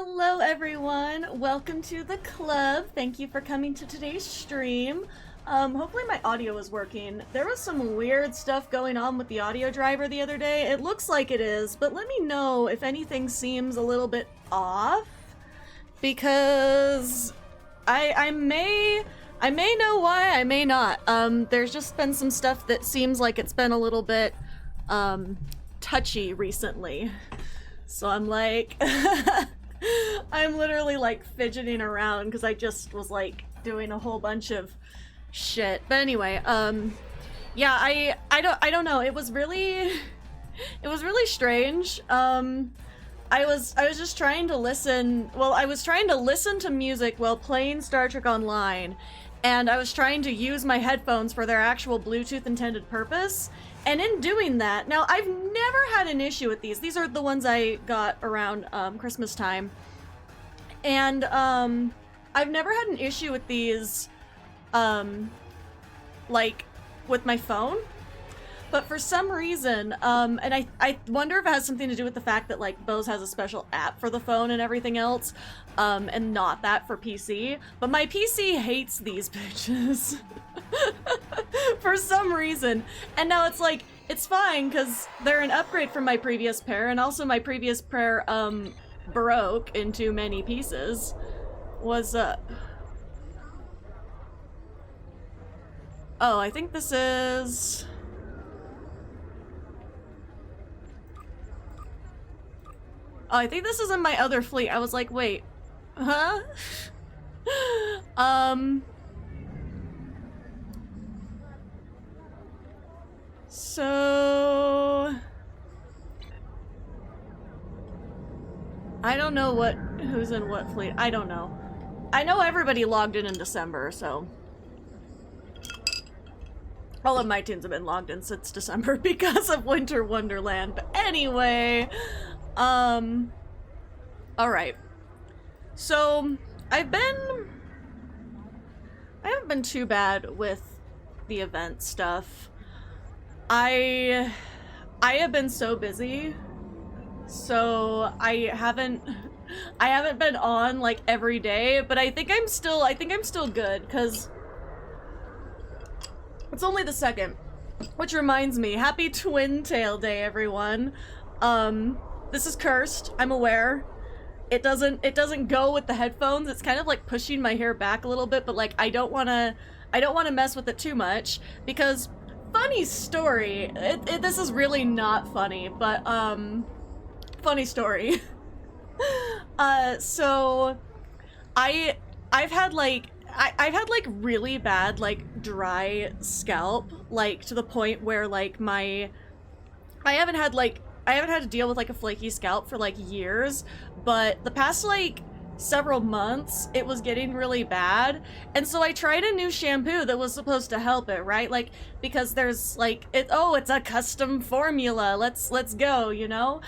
Hello everyone, welcome to the club. Thank you for coming to today's stream. Hopefully my audio is working. There was some weird stuff going on with the audio driver the other day. It looks like it is, but let me know if anything seems a little bit off, because I may know why, I may not. There's just been some stuff that seems like it's been a little bit touchy recently. So I'm like, I'm literally like fidgeting around because I just was like doing a whole bunch of shit. But anyway, yeah, I don't know. It was really strange. I was just trying to listen. Well, I was trying to listen to music while playing Star Trek Online, and I was trying to use my headphones for their actual Bluetooth intended purpose. And in doing that, now I've never had an issue with these. These are the ones I got around Christmas time. And I've never had an issue with these, like, with my phone. But for some reason, and I wonder if it has something to do with the fact that, like, Bose has a special app for the phone and everything else, and not that for PC. But my PC hates these bitches. For some reason. And now it's like, it's fine, because they're an upgrade from my previous pair, and also my previous pair, broke into many pieces. Was, oh, I think this is... Oh, I think this is in my other fleet. I was like, wait, huh? So... I don't know who's in what fleet. I don't know. I know everybody logged in December, so... All of my teams have been logged in since December because of Winter Wonderland. But anyway... Alright. So, I haven't been too bad with the event stuff. I have been so busy, so I haven't been on, like, every day, but I think I'm still good, because it's only the 2nd. Which reminds me, happy Twin Tail Day, everyone. This is cursed, I'm aware. It doesn't go with the headphones. It's kind of like pushing my hair back a little bit, but like I don't wanna mess with it too much, because funny story, this is really not funny, but funny story. So I've had like really bad like dry scalp, like to the point where like I haven't had to deal with like a flaky scalp for like years, but the past like several months it was getting really bad, and so I tried a new shampoo that was supposed to help it, right? Like, because there's like it's a custom formula, let's go, you know?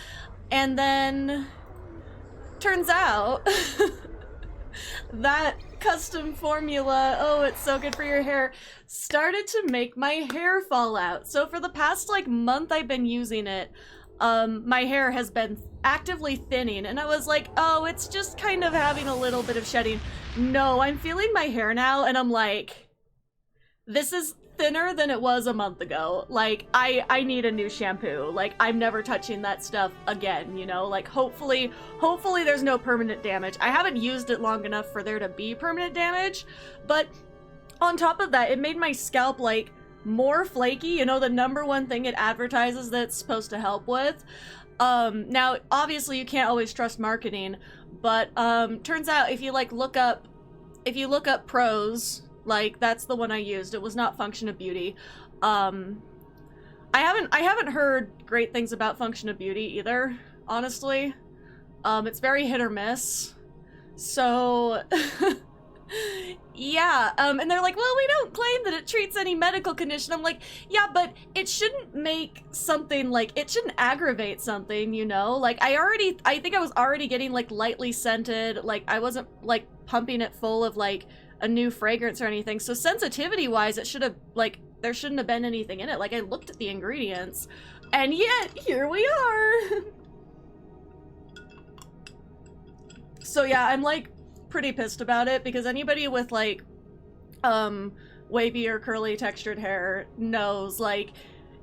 And then turns out that custom formula, oh, it's so good for your hair, started to make my hair fall out. So for the past like month I've been using it, my hair has been actively thinning, and I was like, oh, it's just kind of having a little bit of shedding. No, I'm feeling my hair now, and I'm like, this is thinner than it was a month ago. Like, I need a new shampoo. Like, I'm never touching that stuff again, you know? Like, hopefully there's no permanent damage. I haven't used it long enough for there to be permanent damage, but on top of that, it made my scalp, like, more flaky, you know, the #1 thing it advertises that it's supposed to help with. Now, obviously you can't always trust marketing, but, turns out if you, like, look up pros, like, that's the one I used. It was not Function of Beauty. I haven't heard great things about Function of Beauty either, honestly. It's very hit or miss. So, yeah, and they're like, well, we don't claim that it treats any medical condition. I'm like, yeah, but it shouldn't make something, like, it shouldn't aggravate something, you know? Like, I think I was already getting, like, lightly scented, like, I wasn't, like, pumping it full of, like, a new fragrance or anything, so sensitivity-wise, it should have, like, there shouldn't have been anything in it. Like, I looked at the ingredients, and yet, here we are! So yeah, I'm like pretty pissed about it because anybody with like wavy or curly textured hair knows like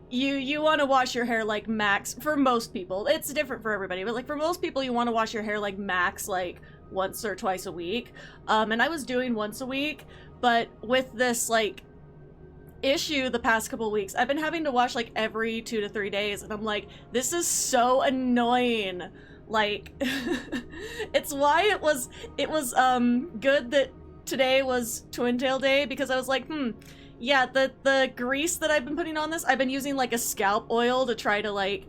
you want to wash your hair like max, for most people. It's different for everybody, but like for most people you want to wash your hair like max like once or twice a week. And I was doing once a week, but with this like issue the past couple weeks, I've been having to wash like every 2 to 3 days, and I'm like, this is so annoying. Like it's why it was good that today was Twin Tail Day, because I was like, yeah, the grease that I've been putting on this, I've been using like a scalp oil to try to like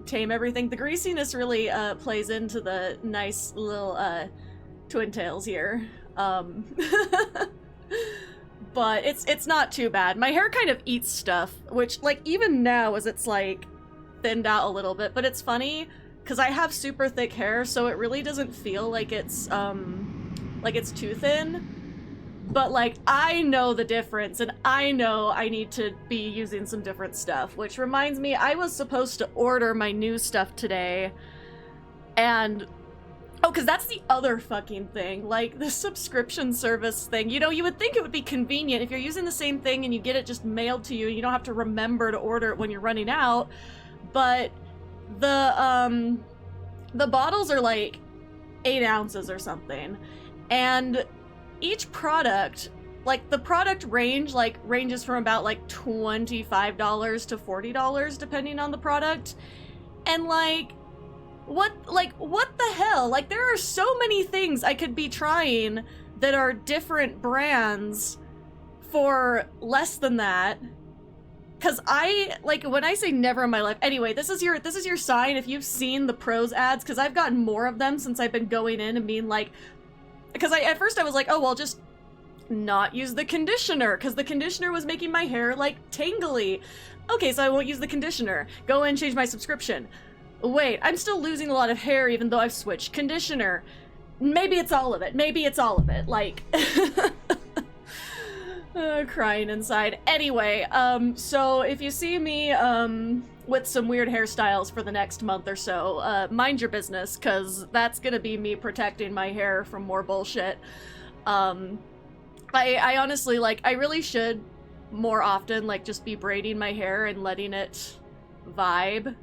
tame everything. The greasiness really plays into the nice little twin tails here. But it's not too bad. My hair kind of eats stuff, which like even now as it's like thinned out a little bit, but it's funny because I have super thick hair, so it really doesn't feel like it's too thin. But like I know the difference, and I know I need to be using some different stuff, which reminds me I was supposed to order my new stuff today, and oh, because that's the other fucking thing, like the subscription service thing. You know, you would think it would be convenient if you're using the same thing and you get it just mailed to you and you don't have to remember to order it when you're running out, but the bottles are like 8 ounces or something, and each product, like the product range like ranges from about like $25 to $40 depending on the product, and like what the hell? Like there are so many things I could be trying that are different brands for less than that. Cause I, like, when I say never in my life, anyway, this is your sign if you've seen the pros ads, cause I've gotten more of them since I've been going in and being like, because at first I was like, oh, well, just not use the conditioner, cause the conditioner was making my hair, like, tangly. Okay, so I won't use the conditioner. Go and change my subscription. Wait, I'm still losing a lot of hair even though I've switched conditioner. Maybe it's all of it. Maybe it's all of it. Like... crying inside. Anyway, so if you see me, with some weird hairstyles for the next month or so, mind your business, cause that's gonna be me protecting my hair from more bullshit. I honestly, like, I really should more often, like, just be braiding my hair and letting it vibe,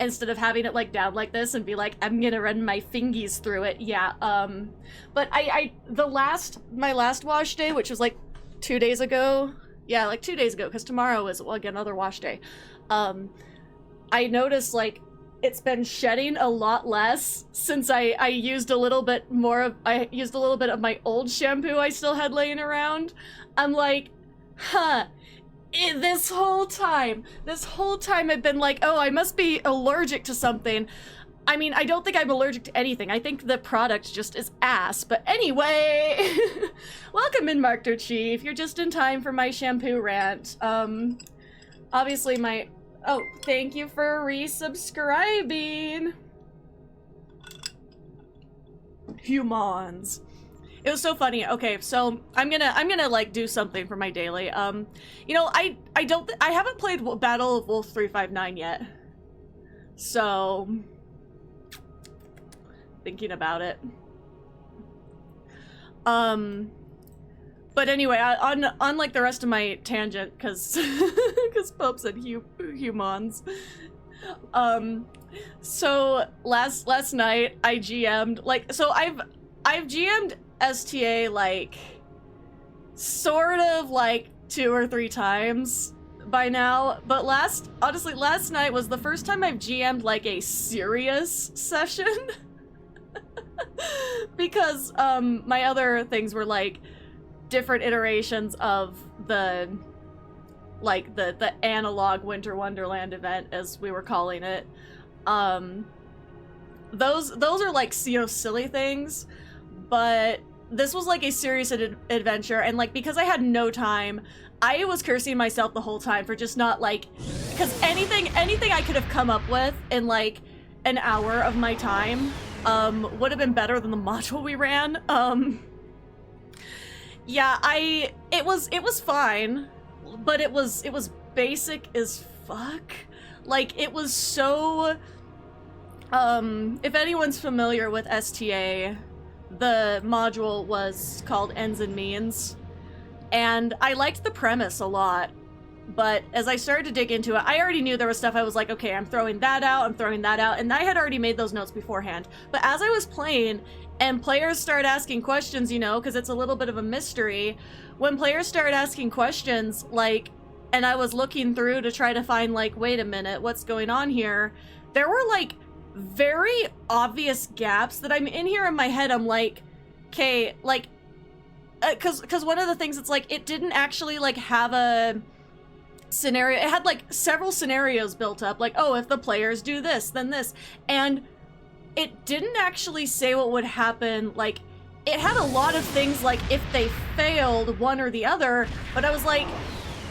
instead of having it, like, down like this and be like, I'm gonna run my fingies through it. Yeah, but my last wash day, which was, like, 2 days ago, yeah, like 2 days ago, because tomorrow is, well, again, another wash day, I noticed, like, it's been shedding a lot less since I used a little bit of my old shampoo I still had laying around. I'm like, huh, this whole time I've been like, oh, I must be allergic to something. I mean, I don't think I'm allergic to anything. I think the product just is ass. But anyway, welcome in, Mark Chief. You're just in time for my shampoo rant. Obviously oh, thank you for resubscribing. Humans. It was so funny. Okay, so I'm gonna like do something for my daily. You know, I haven't played Battle of Wolf 359 yet. So thinking about it. But anyway, on like the rest of my tangent, cause Pope said humans. So last night I GM'd, like, so I've GM'd STA like sort of like 2 or 3 times by now, but honestly last night was the first time I've GM'd like a serious session. Because my other things were like different iterations of the analog Winter Wonderland event, as we were calling it. Those are like, you know, silly things, but this was like a serious adventure, and like because I had no time, I was cursing myself the whole time for just not like, because anything I could have come up with in like an hour of my time would have been better than the module we ran. Yeah, it was fine, but it was basic as fuck. Like, it was so, if anyone's familiar with STA, the module was called Ends and Means, and I liked the premise a lot. But as I started to dig into it, I already knew there was stuff I was like, okay, I'm throwing that out, and I had already made those notes beforehand. But as I was playing, and players started asking questions, you know, because it's a little bit of a mystery, when players started asking questions, like, and I was looking through to try to find, like, wait a minute, what's going on here? There were, like, very obvious gaps that I'm in here in my head. I'm like, okay, like, because one of the things, it's like, it didn't actually, like, have a scenario. It had like several scenarios built up, like, oh, if the players do this, then this, and it didn't actually say what would happen. Like, it had a lot of things like if they failed one or the other, but I was like,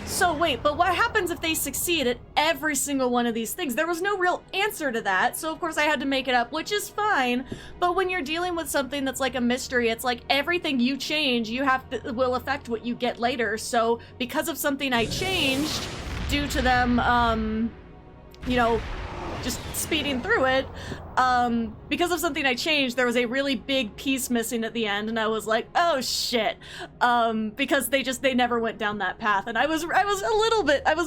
so wait, but what happens if they succeed at every single one of these things? There was no real answer to that, so of course I had to make it up, which is fine. But when you're dealing with something that's like a mystery, it's like everything you change, you have to, will affect what you get later. So because of something I changed, due to them, you know, just speeding through it, because of something I changed, there was a really big piece missing at the end, and I was like, oh shit, because they never went down that path, and I was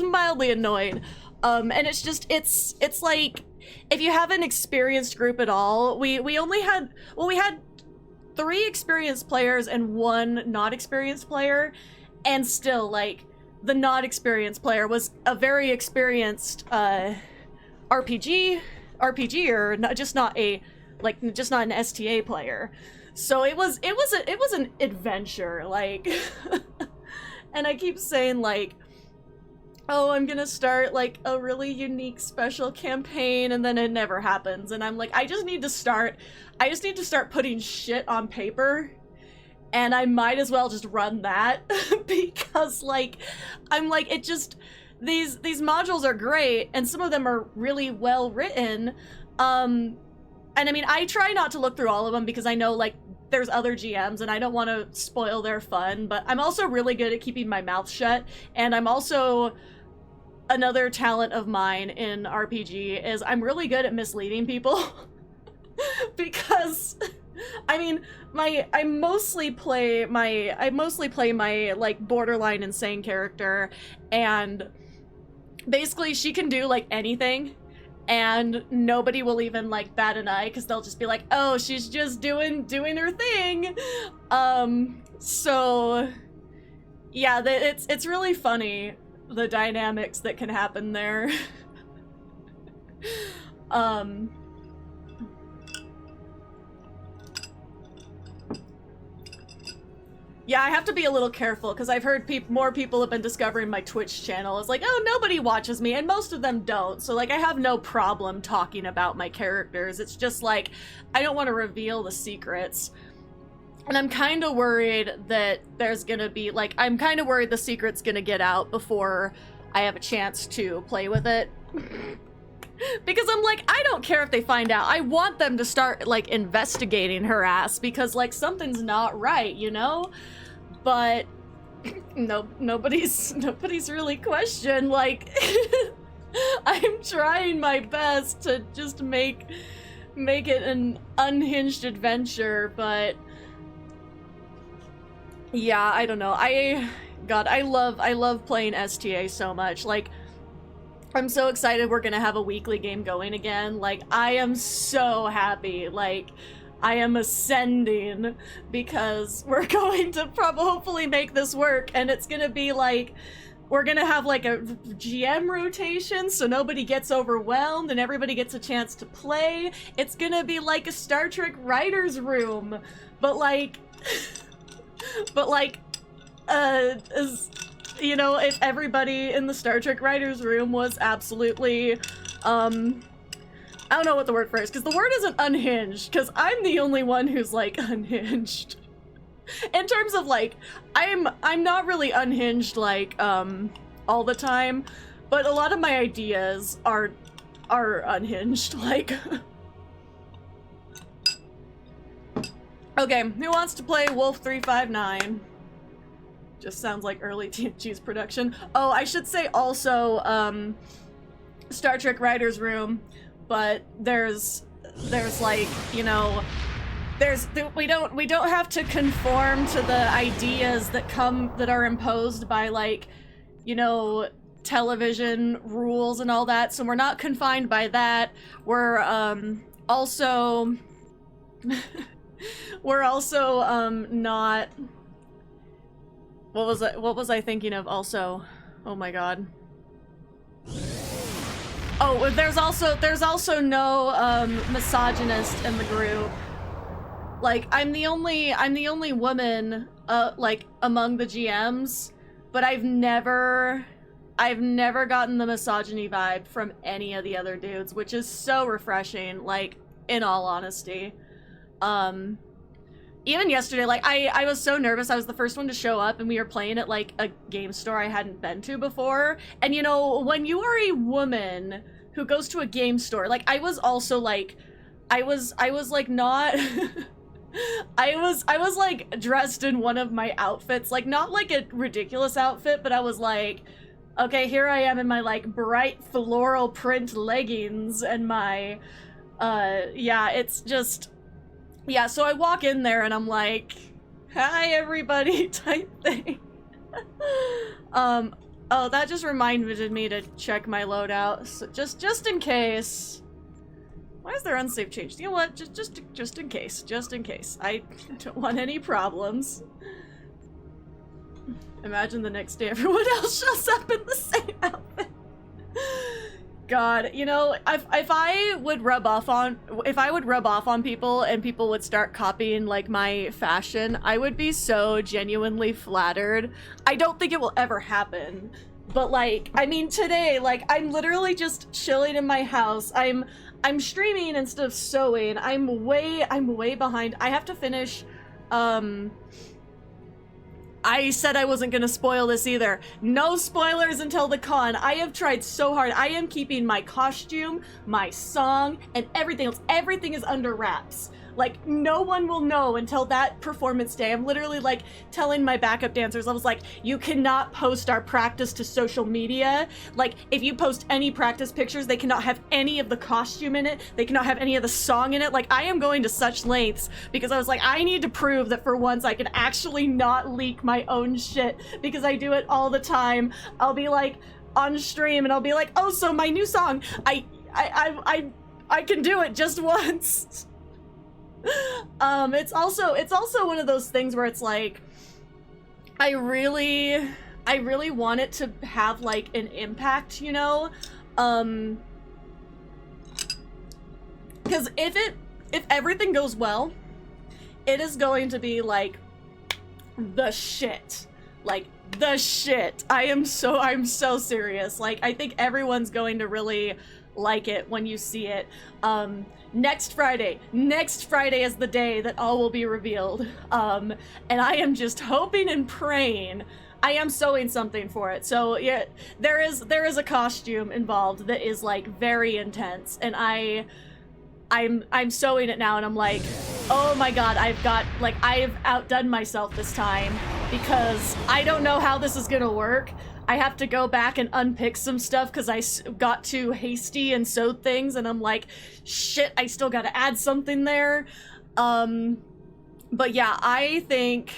mildly annoyed, and it's just, it's like, if you have an experienced group at all, we only had, well, we had 3 experienced players and 1 not experienced player, and still, like, the not experienced player was a very experienced, RPGer, just not an STA player. So it was an adventure, like, and I keep saying, like, oh, I'm gonna start like a really unique special campaign, and then it never happens, and I'm like, I just need to start putting shit on paper, and I might as well just run that because, like, I'm like, it just, these modules are great, and some of them are really well written, and I mean, I try not to look through all of them because I know, like, there's other GMs and I don't want to spoil their fun, but I'm also really good at keeping my mouth shut, and I'm also, another talent of mine in RPG is I'm really good at misleading people because, I mean, I mostly play my like borderline insane character, and basically she can do like anything, and nobody will even like bat an eye because they'll just be like, oh, she's just doing her thing. So yeah, it's really funny, the dynamics that can happen there. Yeah, I have to be a little careful because I've heard more people have been discovering my Twitch channel. It's like, oh, nobody watches me, and most of them don't. So, like, I have no problem talking about my characters. It's just, like, I don't want to reveal the secrets. And I'm kind of worried that there's gonna be, like, I'm kind of worried the secret's gonna get out before I have a chance to play with it. Because I'm like, I don't care if they find out. I want them to start, like, investigating her ass because, like, something's not right, you know? But nobody's really questioned. Like, I'm trying my best to just make it an unhinged adventure, but yeah, I don't know. I love playing STA so much. Like, I'm so excited we're gonna have a weekly game going again. Like, I am so happy. Like, I am ascending because we're going to hopefully make this work, and it's gonna be like, we're gonna have like a GM rotation so nobody gets overwhelmed and everybody gets a chance to play. It's gonna be like a Star Trek writer's room, but like, you know, if everybody in the Star Trek writer's room was absolutely, I don't know what the word for it is, because the word isn't unhinged, because I'm the only one who's, like, unhinged. In terms of, like, I'm not really unhinged, like, all the time, but a lot of my ideas are unhinged, like. Okay, who wants to play Wolf 359? Just sounds like early TNG's production. Oh, I should say also, Star Trek writer's room, but there's like, you know, we don't have to conform to the ideas that are imposed by, like, you know, television rules and all that. So we're not confined by that. We're also we're also not, what was I thinking of also? Oh my god. Oh, there's also no misogynist in the group. Like, I'm the only woman like among the GMs, but I've never gotten the misogyny vibe from any of the other dudes, which is so refreshing, like, in all honesty. Even yesterday, like, I was so nervous. I was the first one to show up, and we were playing at, like, a game store I hadn't been to before. And, you know, when you are a woman who goes to a game store, like, I was also, like, I was like, not... I was like dressed in one of my outfits, like not like a ridiculous outfit, but I was like, okay, here I am in my like bright floral print leggings and my yeah, it's just, yeah, so I walk in there and I'm like, hi everybody type thing. Oh, that just reminded me to check my loadout, so just in case. Why is there unsafe change? You know what? Just in case. Just in case. I don't want any problems. Imagine the next day everyone else shows up in the same outfit. God, you know, if I would rub off on people and people would start copying like my fashion, I would be so genuinely flattered. I don't think it will ever happen. But like, I mean, today, like, I'm literally just chilling in my house. I'm streaming instead of sewing. I'm way behind. I have to finish, I said I wasn't gonna spoil this either. No spoilers until the con. I have tried so hard. I am keeping my costume, my song, and everything else. Everything is under wraps. Like, no one will know until that performance day. I'm literally, like, telling my backup dancers, I was like, you cannot post our practice to social media. Like, if you post any practice pictures, they cannot have any of the costume in it. They cannot have any of the song in it. Like, I am going to such lengths because I was like, I need to prove that for once I can actually not leak my own shit, because I do it all the time. I'll be, like, on stream and I'll be like, oh, so my new song, I can do it just once. It's also one of those things where it's like, I really want it to have like an impact, you know? Because if everything goes well, it is going to be like the shit. Like the shit. I'm so serious. Like, I think everyone's going to really like it when you see it. Next Friday is the day that all will be revealed. And I am just hoping and praying. I am sewing something for it. So yeah, there is a costume involved that is like very intense, and I'm sewing it now, and I'm like, oh my god, I've outdone myself this time, because I don't know how this is gonna work. I have to go back and unpick some stuff because I got too hasty and sewed things, and I'm like, shit, I still gotta add something there. But yeah, I think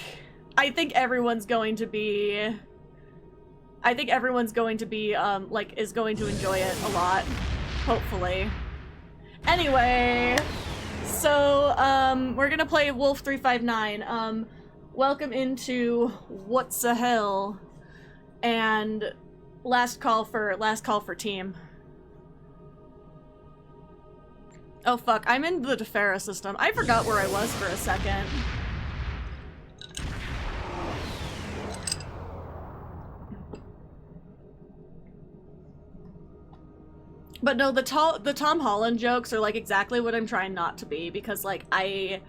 everyone's going to be, like, is going to enjoy it a lot, hopefully. Anyway, so, we're gonna play Wolf 359. Welcome into What's the Hell? And last call for team. Oh fuck, I'm in the Defera system. I forgot where I was for a second. But no, the Tom Holland jokes are like exactly what I'm trying not to be, because like I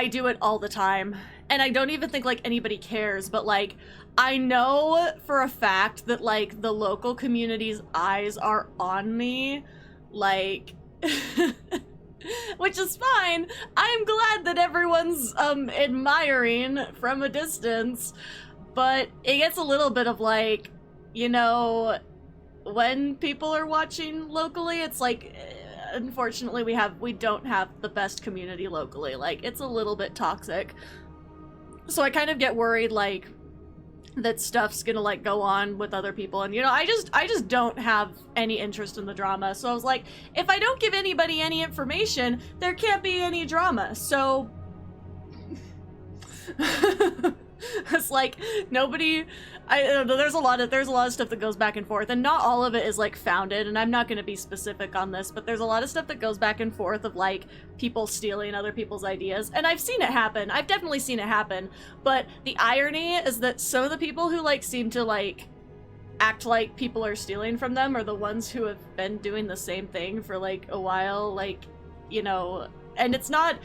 do it all the time, and I don't even think like anybody cares, but like I know for a fact that like the local community's eyes are on me, like which is fine. I'm glad that everyone's admiring from a distance, but it gets a little bit of like, you know, when people are watching locally, it's like, unfortunately we don't have the best community locally. Like, it's a little bit toxic. So I kind of get worried, like, that stuff's gonna, like, go on with other people. And, you know, I just don't have any interest in the drama. So I was like, if I don't give anybody any information, there can't be any drama. So it's like nobody. I don't know. There's a lot of stuff that goes back and forth, and not all of it is like founded. And I'm not going to be specific on this, but there's a lot of stuff that goes back and forth of like people stealing other people's ideas, and I've seen it happen. I've definitely seen it happen. But the irony is that some of the people who like seem to like act like people are stealing from them are the ones who have been doing the same thing for like a while. Like, you know, and it's not.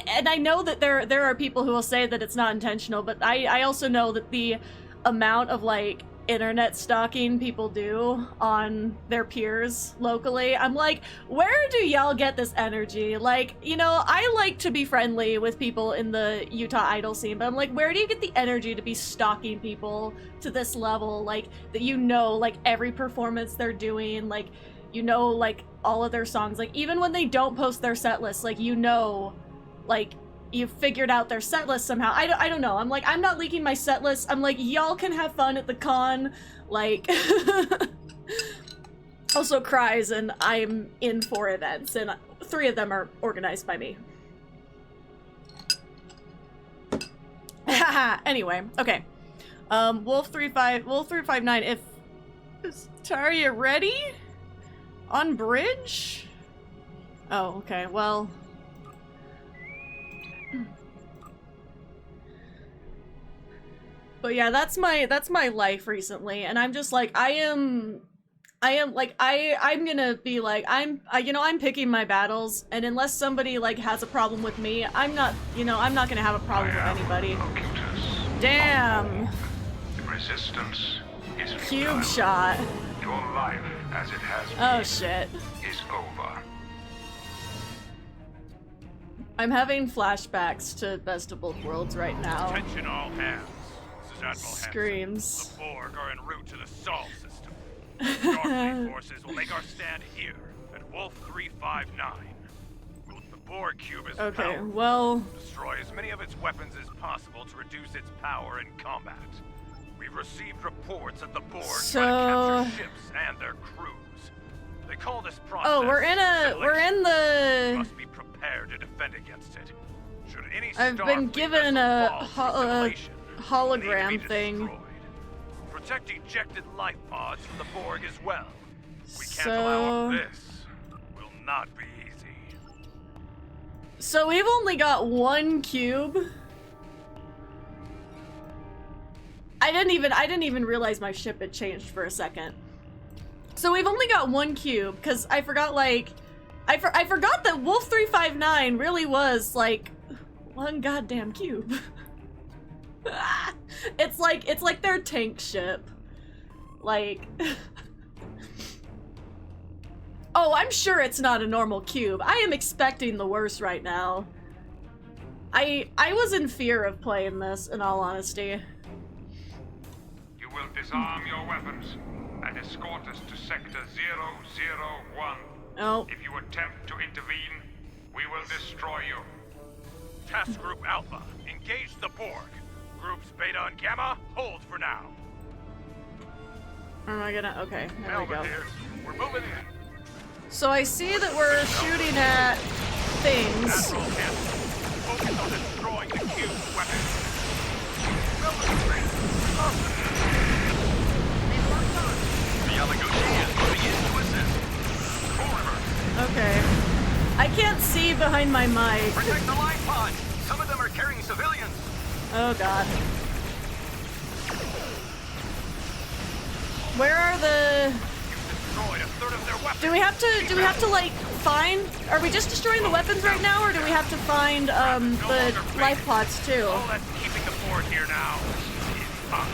And I know that there are people who will say that it's not intentional, but I also know that the amount of like internet stalking people do on their peers locally, I'm like, where do y'all get this energy? Like, you know, I like to be friendly with people in the Utah Idol scene, but I'm like, where do you get the energy to be stalking people to this level? Like, that you know, like, every performance they're doing, like, you know, like, all of their songs, like, even when they don't post their set list, like, you know, like, you figured out their set list somehow. I don't know. I'm like, I'm not leaking my set list. I'm like, y'all can have fun at the con. Like, also Cries, and I'm in 4 events, and 3 of them are organized by me. Haha. Anyway, okay. Wolf359, if... Is Taria ready? On bridge? Oh, okay, well... But yeah, that's my life recently, and I'm just like, I'm gonna be like, you know, I'm picking my battles, and unless somebody like has a problem with me, I'm not gonna have a problem with anybody. Damn. Resistance is Cube shot. Your life as it has Oh been shit. is over. I'm having flashbacks to Best of Both Worlds right now. Attention all hands. This is Admiral Screams. Hansen. The Borg are en route to the Sol system. Starfleet forces will make our stand here at Wolf 359. The Borg cube is Okay, powerful. well... Destroy as many of its weapons as possible to reduce its power in combat. We've received reports that the Borg try to capture ships and their crews. They call this process... Oh, we're in the... You must be prepared to defend against it. Should any I've been given a hologram thing. Protect ejected life pods from the Borg as well. We can't So... allow this. Will not be easy. So we've only got 1 cube. I didn't even realize my ship had changed for a second. So we've only got 1 cube, because I forgot, like... I forgot that Wolf 359 really was, like, 1 goddamn cube. It's like their tank ship. Like... Oh, I'm sure it's not a normal cube. I am expecting the worst right now. I was in fear of playing this, in all honesty. You will disarm your weapons and escort us to Sector 001. Oh. If you attempt to intervene, we will destroy you. Task Group Alpha, engage the Borg. Groups Beta and Gamma, hold for now. Am I gonna... Okay, there we go. Here. We're moving in. So I see that we're shooting at things. Admiral Hansen, focus on destroying the cube's weapons. The Yamaguchi is moving in to assist. Okay. I can't see behind my mic. Protect the life pods. Some of them are carrying civilians. Oh god. Where are the... Destroyed a third of their weapons. Do we have to like find... Are we just destroying the weapons right now, or do we have to find the life pods too? All that's keeping the Borg here now is us.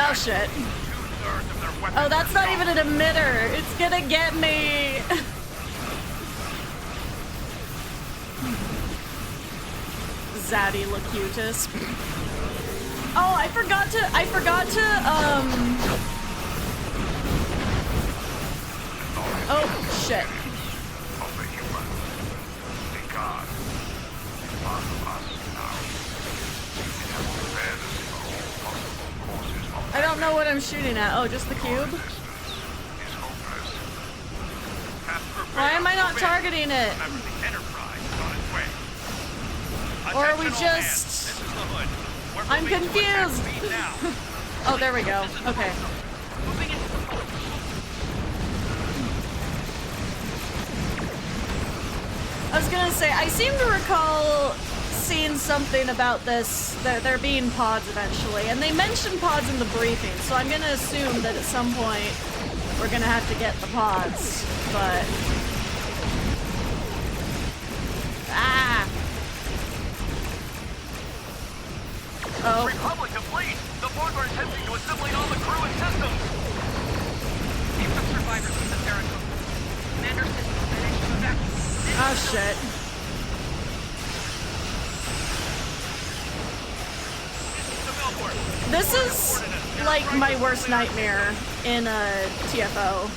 Oh shit. 2/3 of their weapons. Oh, that's are not even an emitter. It's gonna get me. Zaddy Locutus. Oh, I forgot to Oh, shit. don't know what I'm shooting at. Oh, just the cube? Why am I not targeting it? Or are we just... I'm confused! Oh, there we go. Okay. I was gonna say, I seem to recall seeing something about this, that there being pods eventually, and they mentioned pods in the briefing, so I'm gonna assume that at some point we're gonna have to get the pods, but... Ah! Oh. Republic complete! The Borg are attempting to assimilate all the crew and systems! Keep some survivors from the Terracon. Commander systems managed to evacuate. Oh shit. This is like my worst nightmare in a TFO.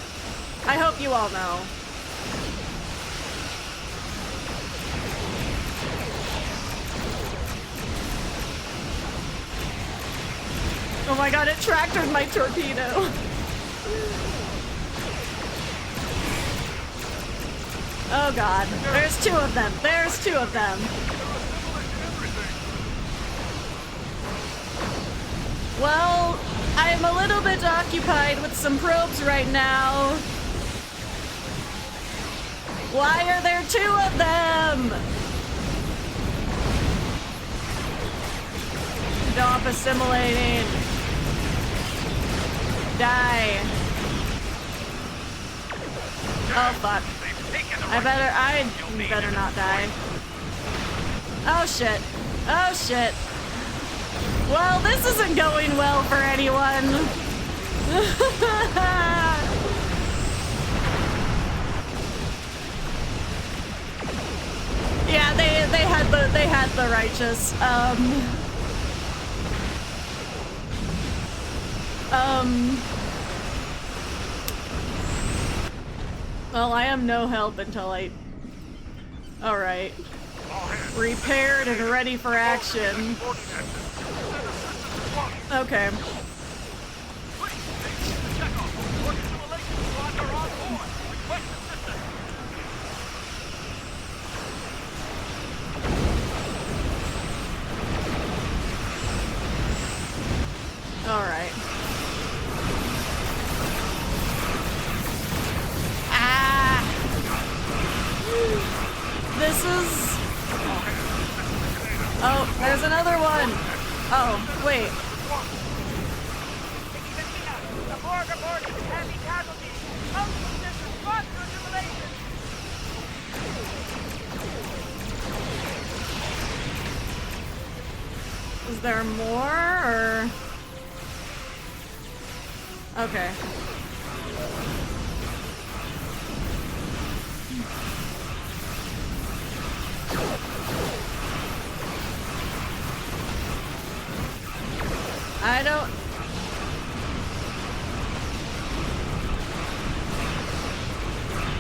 I hope you all know. Oh my god, it tractored my torpedo. Oh god, there's two of them. There's two of them. Well, I'm a little bit occupied with some probes right now. Why are there two of them? Stop assimilating. Die. Oh fuck. I better not die. Oh shit. Oh shit. Well, this isn't going well for anyone. Yeah, they had the righteous. Well, I am no help until I... Alright. Repaired and ready for action. Okay. Alright. Ah! This is... Oh, there's another one! Oh, wait. The Borg reported heavy casualties. Multiple systems lost to assimilation. Is there more, or...? Okay. I don't...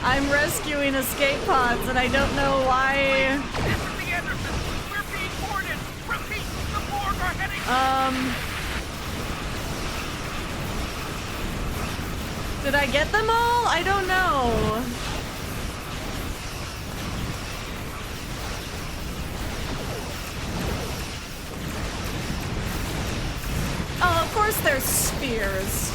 I'm rescuing escape pods and I don't know why... This is the Anderson. We're being boarded. Repeat, the Borg are heading... Did I get them all? I don't know. Oh, of course there's spears.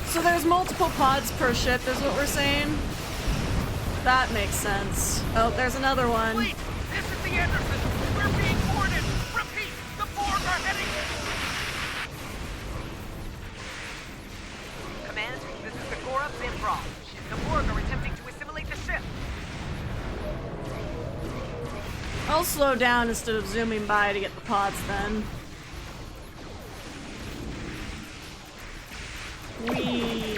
So there's multiple pods per ship is what we're saying? That makes sense. Oh, there's another one. Wait, this is the Anderson. We're being boarded. Repeat, the Borg are heading... Command, this is the Gora Zimbra. The Borg are attempting to assimilate the ship. I'll slow down instead of zooming by to get the pods then. Whee.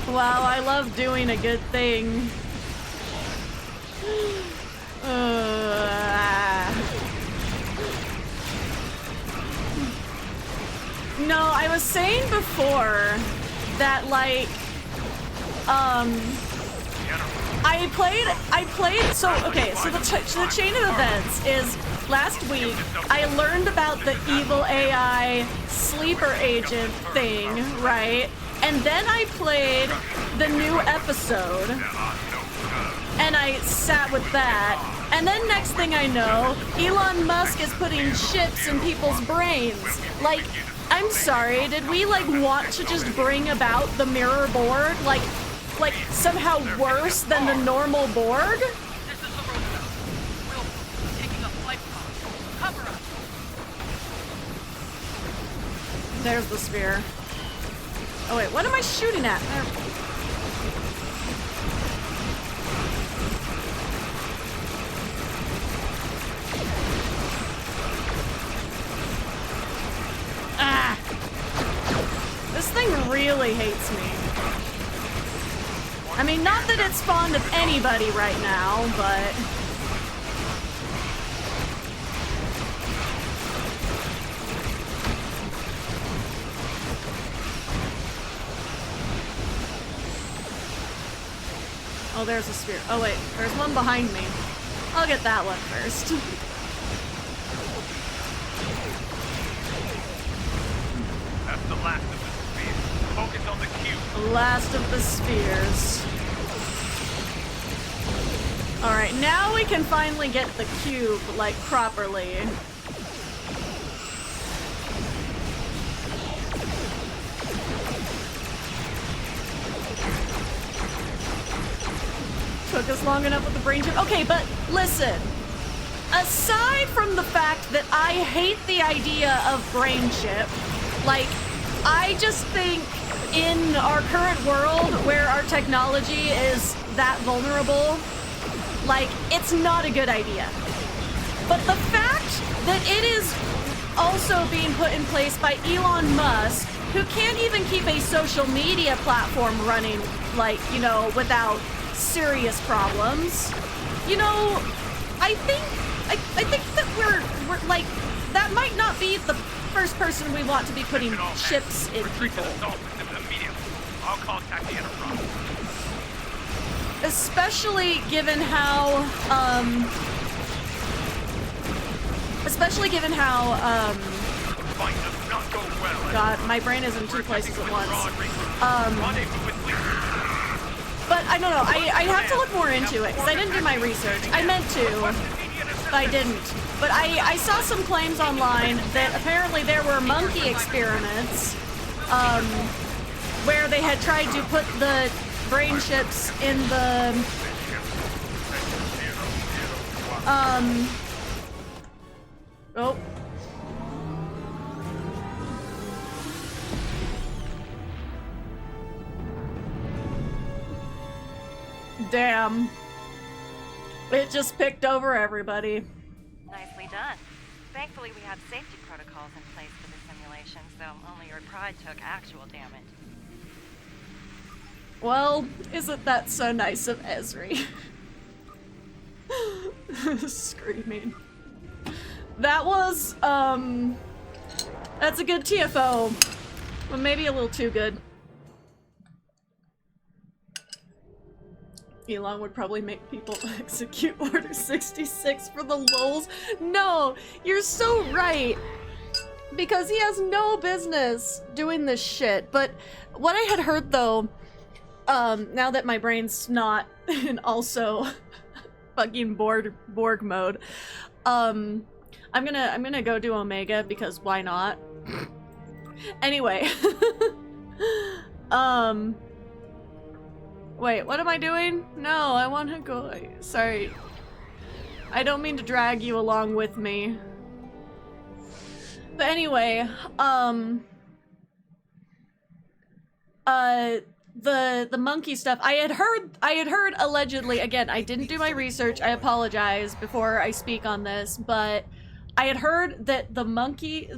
Wow, I love doing a good thing. No, I was saying before that, like, I played, so, okay, so the chain of events is, last week, I learned about the evil AI sleeper agent thing, right? And then I played the new episode, and I sat with that. And then next thing I know, Elon Musk is putting chips in people's brains. Like, I'm sorry, did we, like, want to just bring about the mirror Borg? Like somehow worse than the normal Borg? This is the road. Will, taking a flight pod. Cover us. There's the sphere. Oh wait, what am I shooting at? There. Ah! This thing really hates me. I mean, not that it's fond of anybody right now, but... Oh, there's a sphere. Oh wait, there's one behind me. I'll get that one first. That's the last of the spheres. Focus on the cube. Last of the spheres. Alright, now we can finally get the cube, like, properly. Took us long enough with the brain chip. Okay, but listen. Aside from the fact that I hate the idea of brain chip, like, I just think in our current world where our technology is that vulnerable, like, it's not a good idea. But the fact that it is also being put in place by Elon Musk, who can't even keep a social media platform running, like, you know, without serious problems. You know, I think that we're like, that might not be the first person we want to be putting chips in people. I'll contact the Enterprise. Especially given how, God, my brain is in two places at once. But I don't know, I have to look more into it, because I didn't do my research. I meant to, but I didn't. But I saw some claims online that apparently there were monkey experiments, where they had tried to put the brain chips in the, oh. Damn. It just picked over everybody. Nicely done. Thankfully, we have safety protocols in place for the simulation, so only your pride took actual damage. Well, isn't that so nice of Esri? Screaming. That was, that's a good TFO. But maybe a little too good. Elon would probably make people execute Order 66 for the lulz. No, you're so right. Because he has no business doing this shit. But what I had heard though, now that my brain's not in also fucking Borg mode, I'm gonna go do Omega because why not? Anyway, wait, what am I doing? No, I want to go. Sorry. I don't mean to drag you along with me. But anyway, the monkey stuff, I had heard allegedly, again, I didn't do my research, I apologize before I speak on this, but I had heard that the monkeys,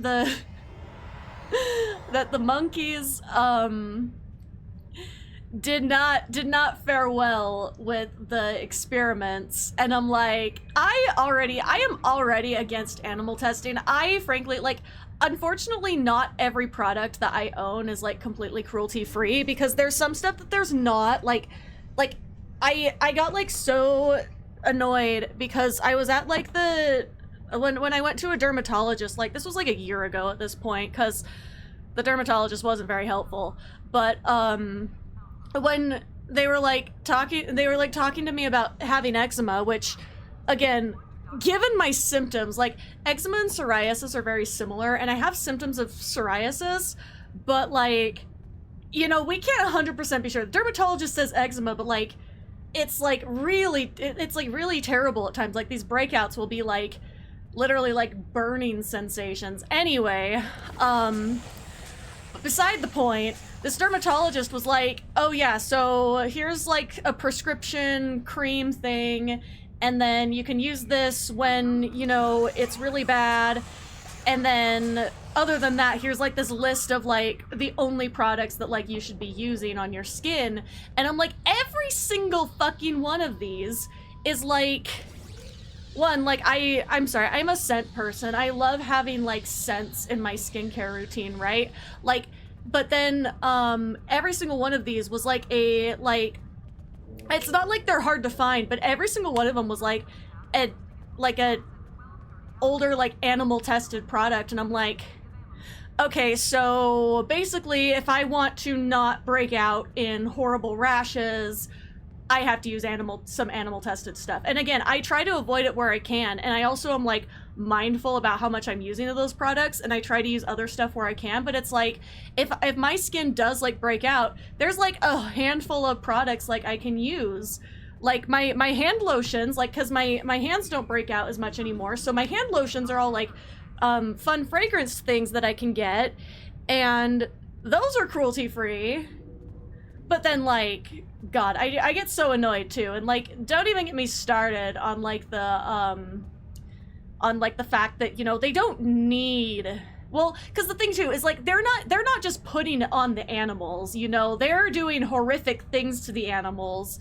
did not fare well with the experiments, and I'm like, I am already against animal testing. I frankly, like, unfortunately, not every product that I own is like completely cruelty-free, because there's some stuff that there's not. Like I got like so annoyed because I was at like when I went to a dermatologist, like this was like a year ago at this point, because the dermatologist wasn't very helpful. But when they were like talking to me about having eczema, which, again, given my symptoms, like eczema and psoriasis are very similar, and I have symptoms of psoriasis, but like, you know, we can't 100% be sure. The dermatologist says eczema, but like, it's like really terrible at times. Like these breakouts will be like literally like burning sensations. Anyway, beside the point, this dermatologist was like, oh yeah, so here's like a prescription cream thing, and then you can use this when, you know, it's really bad. And then other than that, here's like this list of like the only products that like you should be using on your skin. And I'm like, every single fucking one of these is like, one, like I'm sorry, I'm a scent person. I love having like scents in my skincare routine, right? Like, but then every single one of these was like a, like, it's not like they're hard to find, but every single one of them was like a older like animal tested product. And I'm like, okay, so basically if I want to not break out in horrible rashes, I have to use some animal tested stuff. And again, I try to avoid it where I can, and I also am like mindful about how much I'm using of those products, and I try to use other stuff where I can. But it's like, if my skin does like break out, there's like a handful of products like I can use. Like my hand lotions, like, because my hands don't break out as much anymore, so my hand lotions are all like fun fragrance things that I can get, and those are cruelty free. But then, like, God, I get so annoyed too, and like, don't even get me started on like the fact that, you know, they don't need, well, because the thing too is like, they're not just putting it on the animals, you know, they're doing horrific things to the animals,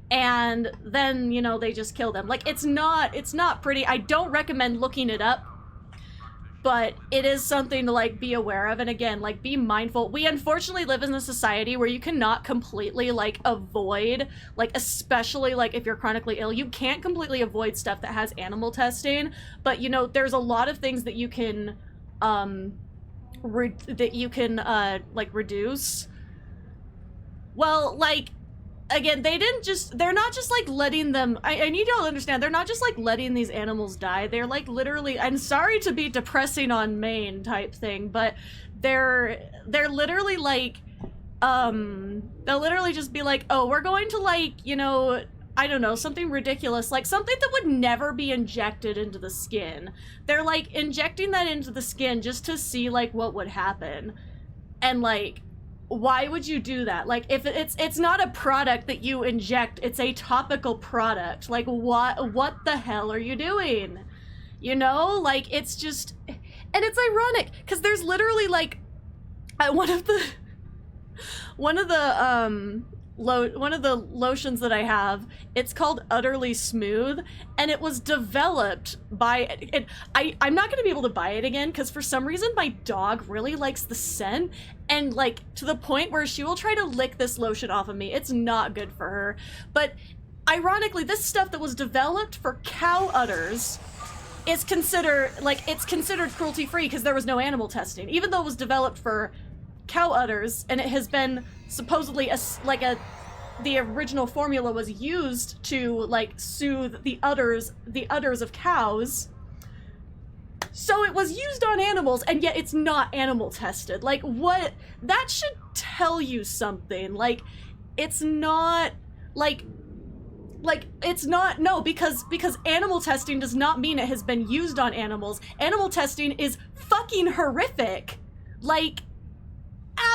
and then, you know, they just kill them. Like, it's not pretty. I don't recommend looking it up, but it is something to like be aware of. And again, like, be mindful. We unfortunately live in a society where you cannot completely like avoid, like, especially like if you're chronically ill, you can't completely avoid stuff that has animal testing. But, you know, there's a lot of things that you can like reduce. Well, like, again, they're not just like letting them, I need y'all to understand, they're not just like letting these animals die. They're like literally, I'm sorry to be depressing on Maine type thing, but they're literally like, they'll literally just be like, oh, we're going to like, you know, I don't know, something ridiculous, like something that would never be injected into the skin. They're like injecting that into the skin just to see like what would happen. And like, why would you do that? Like, if it's not a product that you inject, it's a topical product. Like, what the hell are you doing? You know, like, it's just, and it's ironic because there's literally like one of the lotions that I have, it's called Utterly Smooth, and it was developed by, I'm not going to be able to buy it again because for some reason my dog really likes the scent, and like to the point where she will try to lick this lotion off of me. It's not good for her. But ironically, this stuff that was developed for cow udders is considered cruelty free because there was no animal testing, even though it was developed for cow udders, and it has been supposedly the original formula was used to like soothe the udders of cows. So it was used on animals, and yet it's not animal tested. Like, what? That should tell you something. Like, it's not like it's not, no, because animal testing does not mean it has been used on animals. Animal testing is fucking horrific. Like,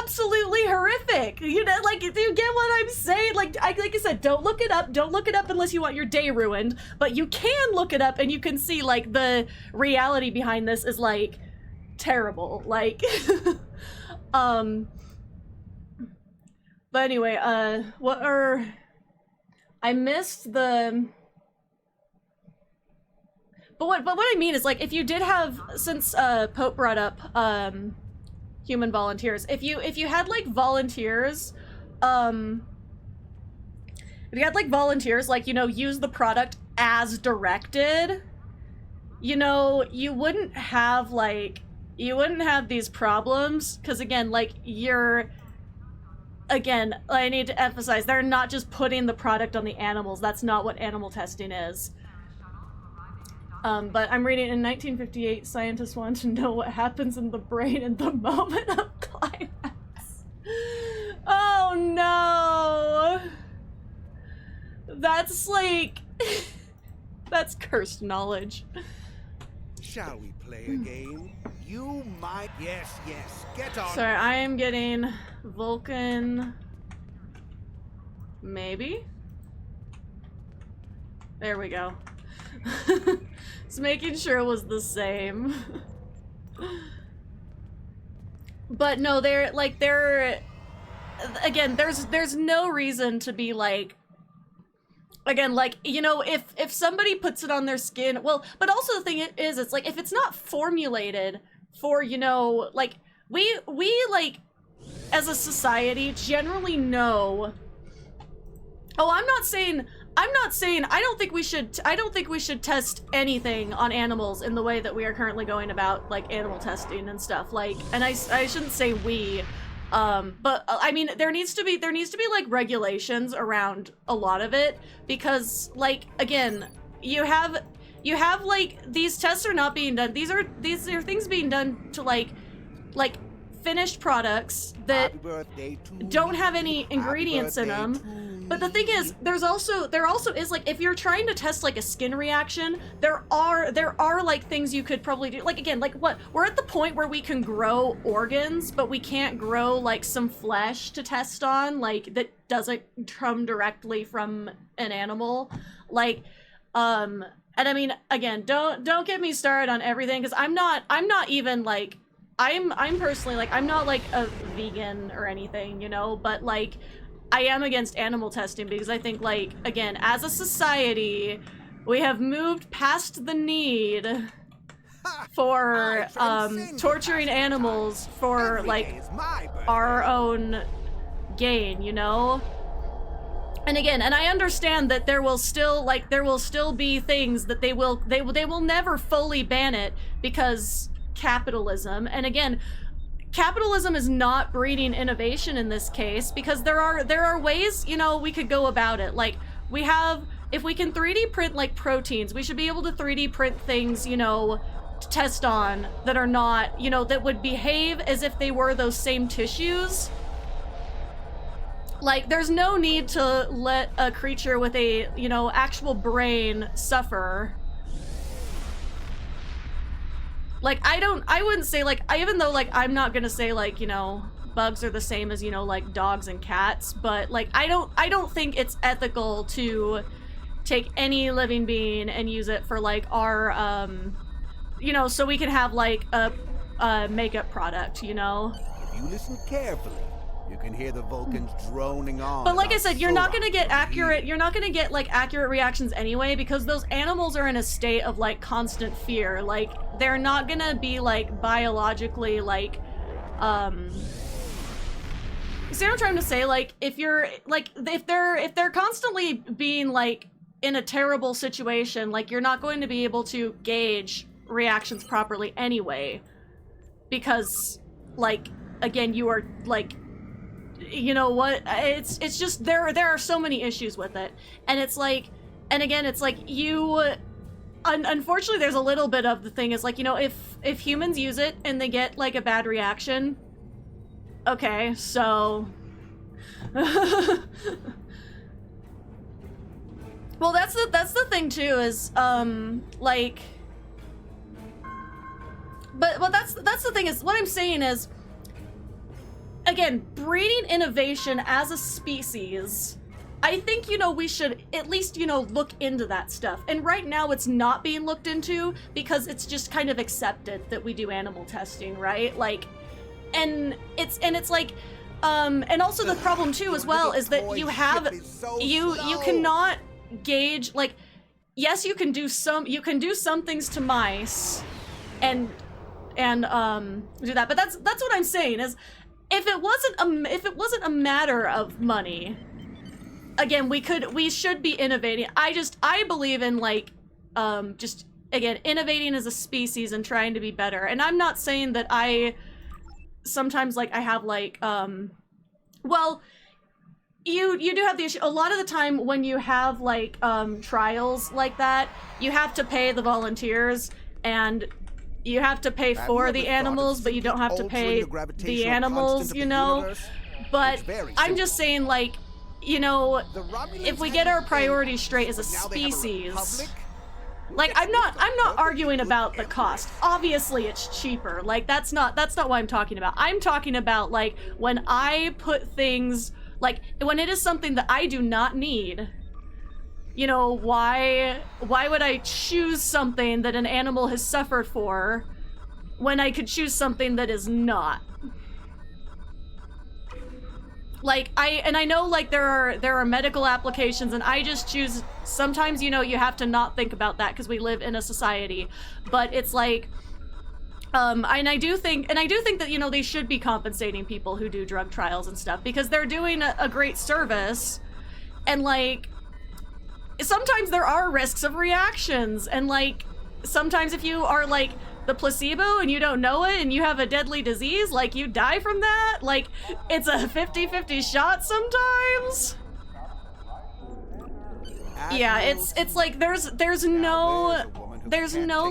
absolutely horrific. You know, like, do you get what I'm saying? Like I said, don't look it up. Don't look it up unless you want your day ruined. But you can look it up, and you can see like the reality behind this is like terrible. Like, but anyway, I missed the. what I mean is, like, if you did have, since Pope brought up human volunteers, if you had like volunteers, like, you know, use the product as directed, you know, you wouldn't have these problems, because again, like, I need to emphasize, they're not just putting the product on the animals. That's not what animal testing is. But I'm reading, in 1958, scientists want to know what happens in the brain in the moment of climax. Oh no! That's like... that's cursed knowledge. Shall we play a game? You might... Yes, get on. Sorry, I am getting Vulcan... Maybe? There we go. Just making sure it was the same. But no, again, there's no reason to be like, again, like, you know, if somebody puts it on their skin, well, but also the thing is, it's like, if it's not formulated for, you know, like, we like, as a society, generally know, I'm not saying I don't think we should test anything on animals in the way that we are currently going about, like, animal testing and stuff, like, and I shouldn't say we, but I mean, there needs to be like regulations around a lot of it, because, like, again, you have like, these tests are not being done, these are things being done to like finished products that don't have any ingredients in them. But the thing is, there also is, like, if you're trying to test like a skin reaction, there are like things you could probably do. Like, again, like, what, we're at the point where we can grow organs, but we can't grow like some flesh to test on, like, that doesn't come directly from an animal. Like, and I mean, again, don't get me started on everything, because I'm not even like, I'm personally, like, I'm not like a vegan or anything, you know, but like, I am against animal testing, because I think, like, again, as a society, we have moved past the need for torturing animals for, like, our own gain, you know? And again, and I understand that there will still be things that they will never fully ban it, because capitalism, and again, capitalism is not breeding innovation in this case, because there are ways, you know, we could go about it. Like, if we can 3D print, like, proteins, we should be able to 3D print things, you know, to test on that are not, you know, that would behave as if they were those same tissues. Like, there's no need to let a creature with a, you know, actual brain suffer. Like, I wouldn't say, like, even though, like, I'm not gonna say, like, you know, bugs are the same as, you know, like, dogs and cats, but, like, I don't think it's ethical to take any living being and use it for, like, our, you know, so we can have, like, a makeup product, you know? If you listen carefully, you can hear the Vulcans droning on. But like I said, you're not gonna get like accurate reactions anyway, because those animals are in a state of like constant fear. Like, they're not gonna be like biologically like, you see what I'm trying to say? Like, if they're constantly being like in a terrible situation, like, you're not going to be able to gauge reactions properly anyway, because, like, again, you are like, you know what, it's just, there are so many issues with it, and it's like, and again, it's like, unfortunately, there's a little bit of the thing is like, you know, if humans use it and they get like a bad reaction, okay, so well, that's the thing too, is like, but that's the thing, is what I'm saying is, again, breeding innovation as a species, I think, you know, we should at least, you know, look into that stuff. And right now it's not being looked into because it's just kind of accepted that we do animal testing, right? Like, and it's like, and also the problem too as well is that you cannot gauge, like, yes, you can do some things to mice and do that, but that's what I'm saying is if it wasn't a matter of money, again, we should be innovating. I believe in like just again innovating as a species and trying to be better. And I'm not saying that I sometimes like I have like well, you do have the issue a lot of the time when you have like trials like that, you have to pay the volunteers and you have to pay for the animals, but you don't have to pay the animals, you know. But I'm just saying, like, you know, if we get our priorities straight as a species, like I'm not arguing about the cost. Obviously it's cheaper. Like that's not what I'm talking about. I'm talking about like when I put things like when it is something that I do not need. You know, why would I choose something that an animal has suffered for when I could choose something that is not? Like I know like there are medical applications and I just choose sometimes, you know, you have to not think about that because we live in a society. But it's like and I do think that, you know, they should be compensating people who do drug trials and stuff because they're doing a great service. And like sometimes there are risks of reactions, and like sometimes if you are like the placebo and you don't know it and you have a deadly disease, like you die from that. Like it's a 50-50 shot sometimes. Yeah, it's like there's no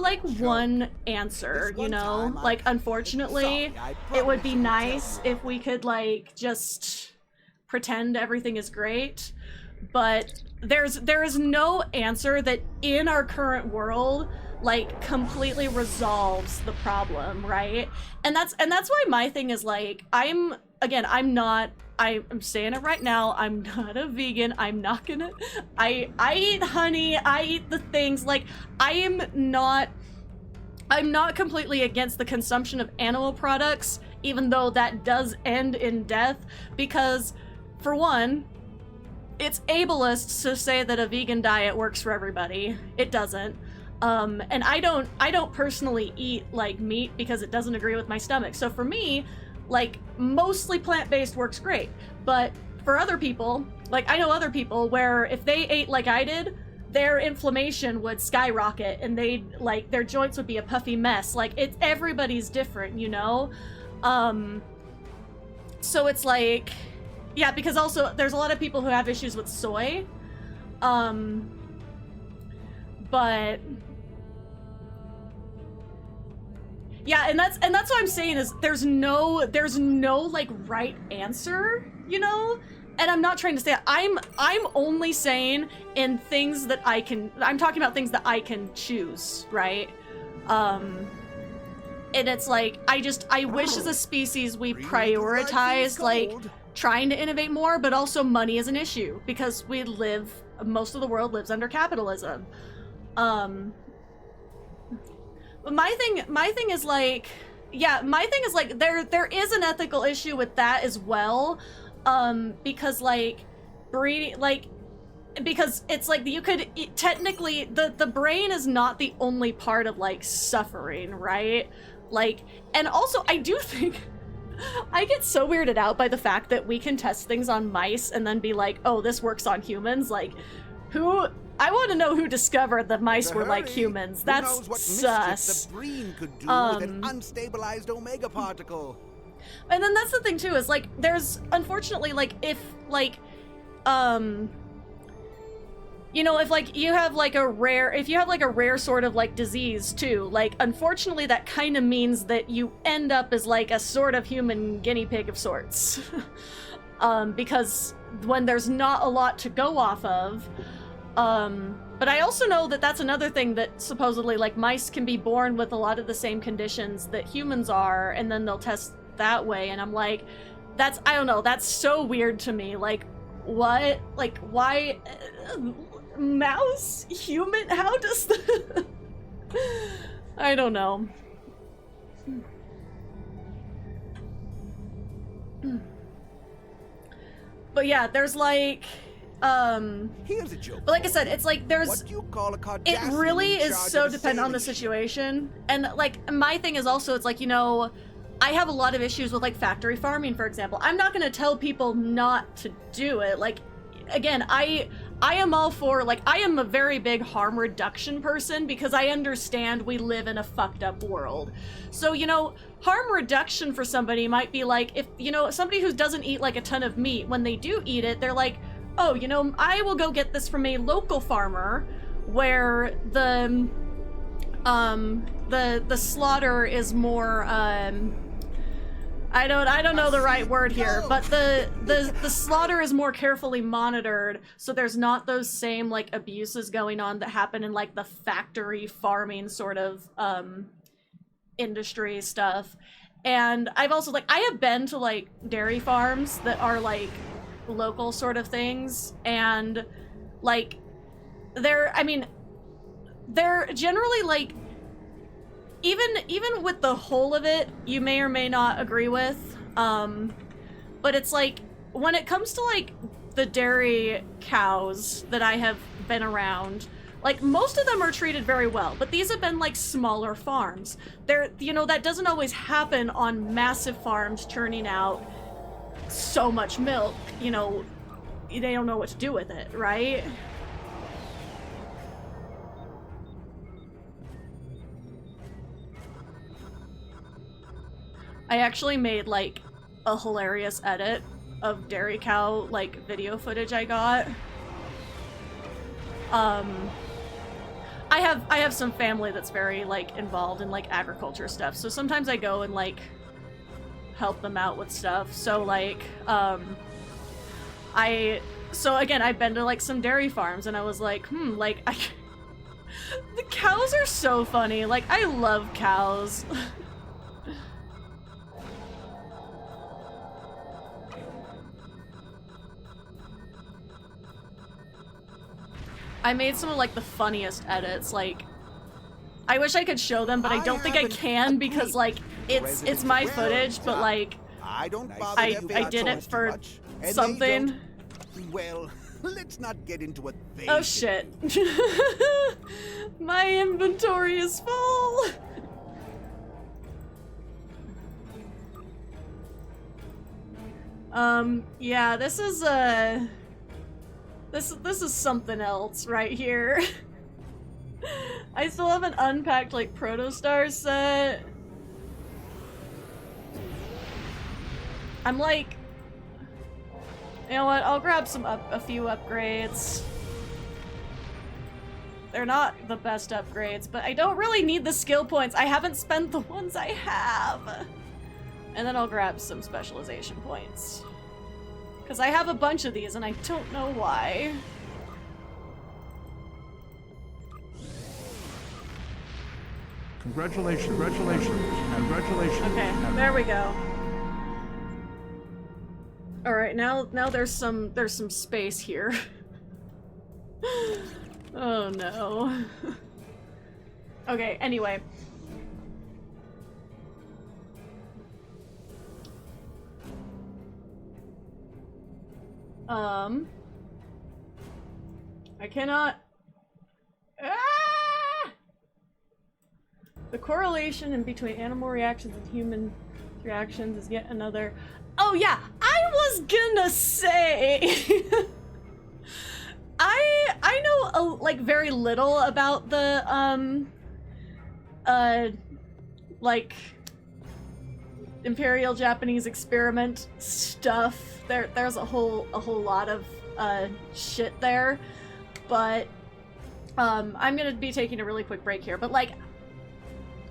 like one answer, you know? Like unfortunately, it would be nice if we could like just pretend everything is great, but there is no answer that in our current world like completely resolves the problem, right? And that's why my thing is like I'm saying it right now, I'm not a vegan. I'm not gonna I eat honey, I eat the things, like I'm not completely against the consumption of animal products, even though that does end in death, because for one, it's ableist to say that a vegan diet works for everybody. It doesn't. And I don't personally eat like meat because it doesn't agree with my stomach. So for me, like mostly plant-based works great. But for other people, like I know other people where if they ate like I did, their inflammation would skyrocket and they'd like their joints would be a puffy mess. Like it's everybody's different, you know? So it's like, yeah, because also there's a lot of people who have issues with soy. But yeah, and that's what I'm saying is there's no like right answer, you know? And I'm not trying to say I'm only saying in things that I'm talking about things that I can choose, right? And it's like I wish as a species we prioritize like trying to innovate more, but also money is an issue because most of the world lives under capitalism. But my thing is like, yeah, my thing is like there is an ethical issue with that as well, because like breeding, like because it's like you could technically the brain is not the only part of like suffering, right? Like, and also I do think I get so weirded out by the fact that we can test things on mice and then be like, oh, this works on humans. Like, I want to know who discovered that mice were like humans. That's sus. The brain could do with an unstabilized omega particle. And then that's the thing too, is like there's unfortunately like if like you know, if like you have like a rare sort of like disease too, like unfortunately that kind of means that you end up as like a sort of human guinea pig of sorts. Because when there's not a lot to go off of, but I also know that that's another thing that supposedly like mice can be born with a lot of the same conditions that humans are, and then they'll test that way, and I'm like, I don't know, that's so weird to me. Like, what? Like, why? Mouse? Human? How does the... I don't know. But yeah, there's like... Here's a joke. but like I said, it's like there's What do you call a it Cardassian really in is charge so of a dependent on the sailing ship? situation. And like my thing is also, it's like, you know, I have a lot of issues with like factory farming, for example. I'm not gonna tell people not to do it. Like, again, I am all for, like, I am a very big harm reduction person because I understand we live in a fucked up world. So, you know, harm reduction for somebody might be like, if, you know, somebody who doesn't eat like a ton of meat, when they do eat it, they're like, oh, you know, I will go get this from a local farmer where the slaughter is more, I don't know the right word here, but the slaughter is more carefully monitored, so there's not those same like abuses going on that happen in like the factory farming sort of industry stuff. And I've also like I have been to like dairy farms that are like local sort of things, and like they're generally like even with the whole of it, you may or may not agree with, but it's like when it comes to like the dairy cows that I have been around, like most of them are treated very well, but these have been like smaller farms. They're, you know, that doesn't always happen on massive farms churning out so much milk, you know, they don't know what to do with it, right? I actually made like a hilarious edit of dairy cow like video footage I got. I have some family that's very like involved in like agriculture stuff, so sometimes I go and like help them out with stuff. So like so again, I've been to like some dairy farms and I was like, like the cows are so funny. Like I love cows. I made some of like the funniest edits. Like, I wish I could show them, but I don't think I can because like it's my footage. But like, I did it for something. Well, let's not get into a thing. Oh shit! My inventory is full. Yeah, this is this is something else right here. I still haven't unpacked like Protostar set. I'm like, you know what? I'll grab a few upgrades. They're not the best upgrades, but I don't really need the skill points. I haven't spent the ones I have. And then I'll grab some specialization points. Because I have a bunch of these and I don't know why. Congratulations, congratulations, congratulations. Okay, there we go. Alright, now there's some space here. Oh no. Okay, anyway. I cannot... Ah! The correlation in between animal reactions and human reactions is yet another... Oh yeah, I was gonna say... I know, like, very little about the, like, Imperial Japanese experiment stuff. There's a whole lot of shit there, but I'm gonna be taking a really quick break here. But like,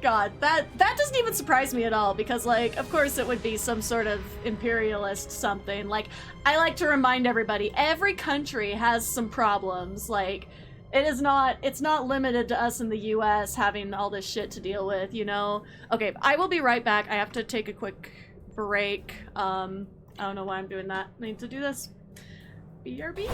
God, that doesn't even surprise me at all, because like, of course it would be some sort of imperialist something. Like, I like to remind everybody, every country has some problems. Like, it's not limited to us in the US having all this shit to deal with, you know? Okay, I will be right back. I have to take a quick break. I don't know why I'm doing that. I need to do this. BRB.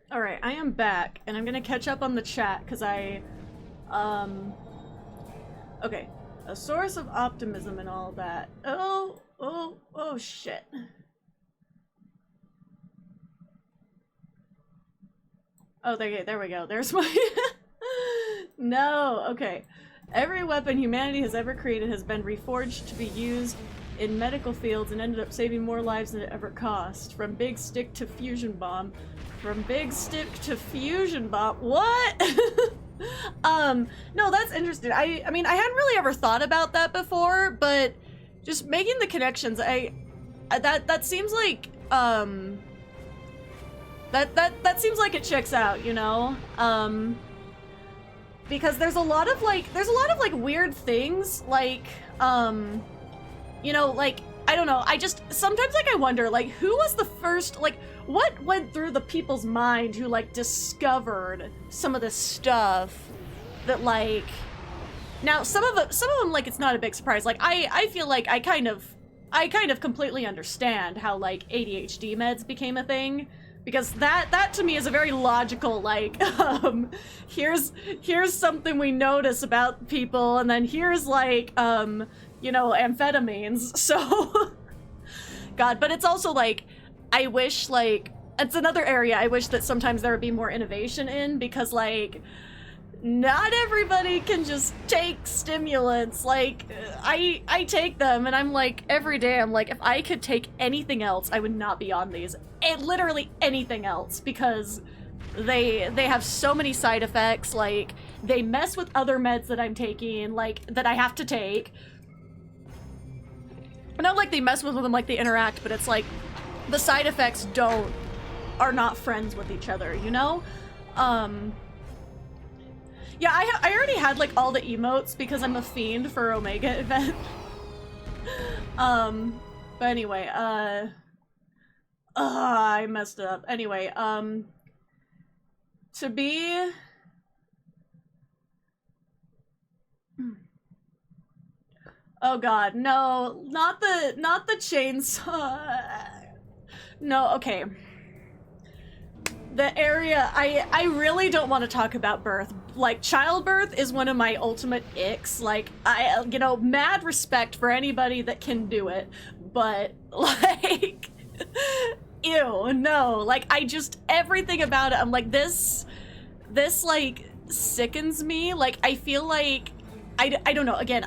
Alright, I am back, and I'm gonna catch up on the chat, because I, okay. A source of optimism and all that. Oh, shit. Oh, there we go. There's my... No, okay. Every weapon humanity has ever created has been reforged to be used in medical fields and ended up saving more lives than it ever cost. From big stick to fusion bomb. From big stick to fusion bomb. What? No, that's interesting. I mean, I hadn't really ever thought about that before, but just making the connections, that seems like, that seems like it checks out, you know? Because there's a lot of like weird things, like, you know, like, I don't know, sometimes like I wonder, like, who was the first, like, what went through the people's mind who like discovered some of this stuff that, like, now some of them, like, it's not a big surprise. Like, I feel like I kind of completely understand how like ADHD meds became a thing, because that to me is a very logical, like, here's something we notice about people, and then here's like, you know, amphetamines. So God, but it's also like, I wish, like, it's another area I wish that sometimes there would be more innovation in, because, like, not everybody can just take stimulants. Like, I take them, and I'm like, every day I'm like, if I could take anything else, I would not be on these. And literally anything else, because they have so many side effects. Like, they mess with other meds that I'm taking, like, that I have to take. Not like they mess with them, like they interact, but it's like, the side effects are not friends with each other, you know? Yeah, I already had, like, all the emotes because I'm a fiend for Omega event. But anyway, I messed up. Anyway, to be... Oh god, no, not the chainsaw. No, okay. The area, I really don't want to talk about birth. Like, childbirth is one of my ultimate icks. Like, you know, mad respect for anybody that can do it, but, like, ew, no. Like, everything about it, I'm like, this, like, sickens me. Like, I feel like, I don't know, again,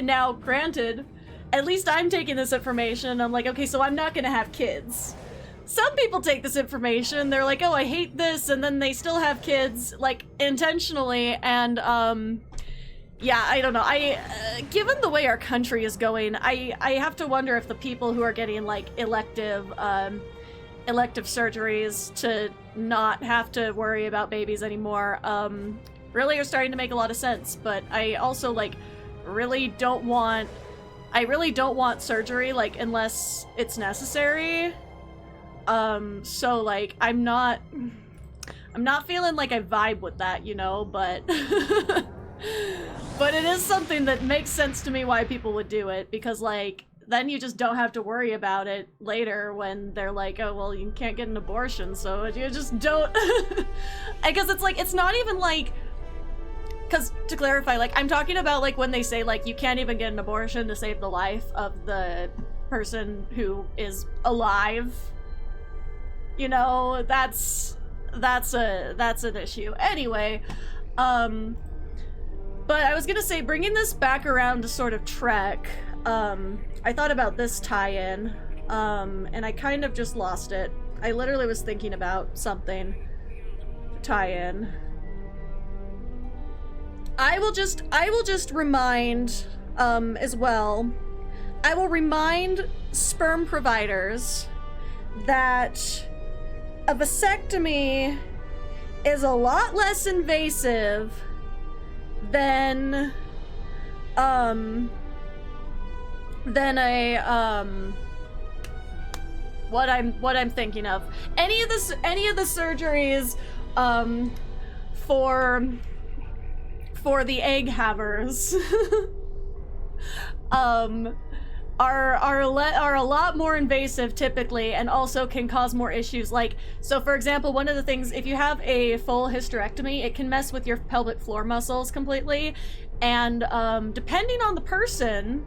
now, granted, at least I'm taking this information, and I'm like, okay, so I'm not gonna have kids. Some people take this information, they're like, oh, I hate this, and then they still have kids, like, intentionally, and, yeah, I don't know. Given the way our country is going, I have to wonder if the people who are getting, like, elective surgeries to not have to worry about babies anymore, really are starting to make a lot of sense. But I also, like, really don't want surgery, like, unless it's necessary. So, like, I'm not feeling like I vibe with that, you know, but but it is something that makes sense to me why people would do it, because, like, then you just don't have to worry about it later when they're like, oh, well, you can't get an abortion, so you just don't. I guess it's like, it's not even like, because, to clarify, like, I'm talking about, like, when they say, like, you can't even get an abortion to save the life of the person who is alive. You know, that's an issue. Anyway, but I was gonna say, bringing this back around to sort of Trek, I thought about this tie-in, and I kind of just lost it. I literally was thinking about something to tie in. I will just remind, as well, I will remind sperm providers that a vasectomy is a lot less invasive than what I'm thinking of. Any of the surgeries for the egg havers are a lot more invasive typically, and also can cause more issues. Like, so for example, one of the things, if you have a full hysterectomy, it can mess with your pelvic floor muscles completely, and depending on the person,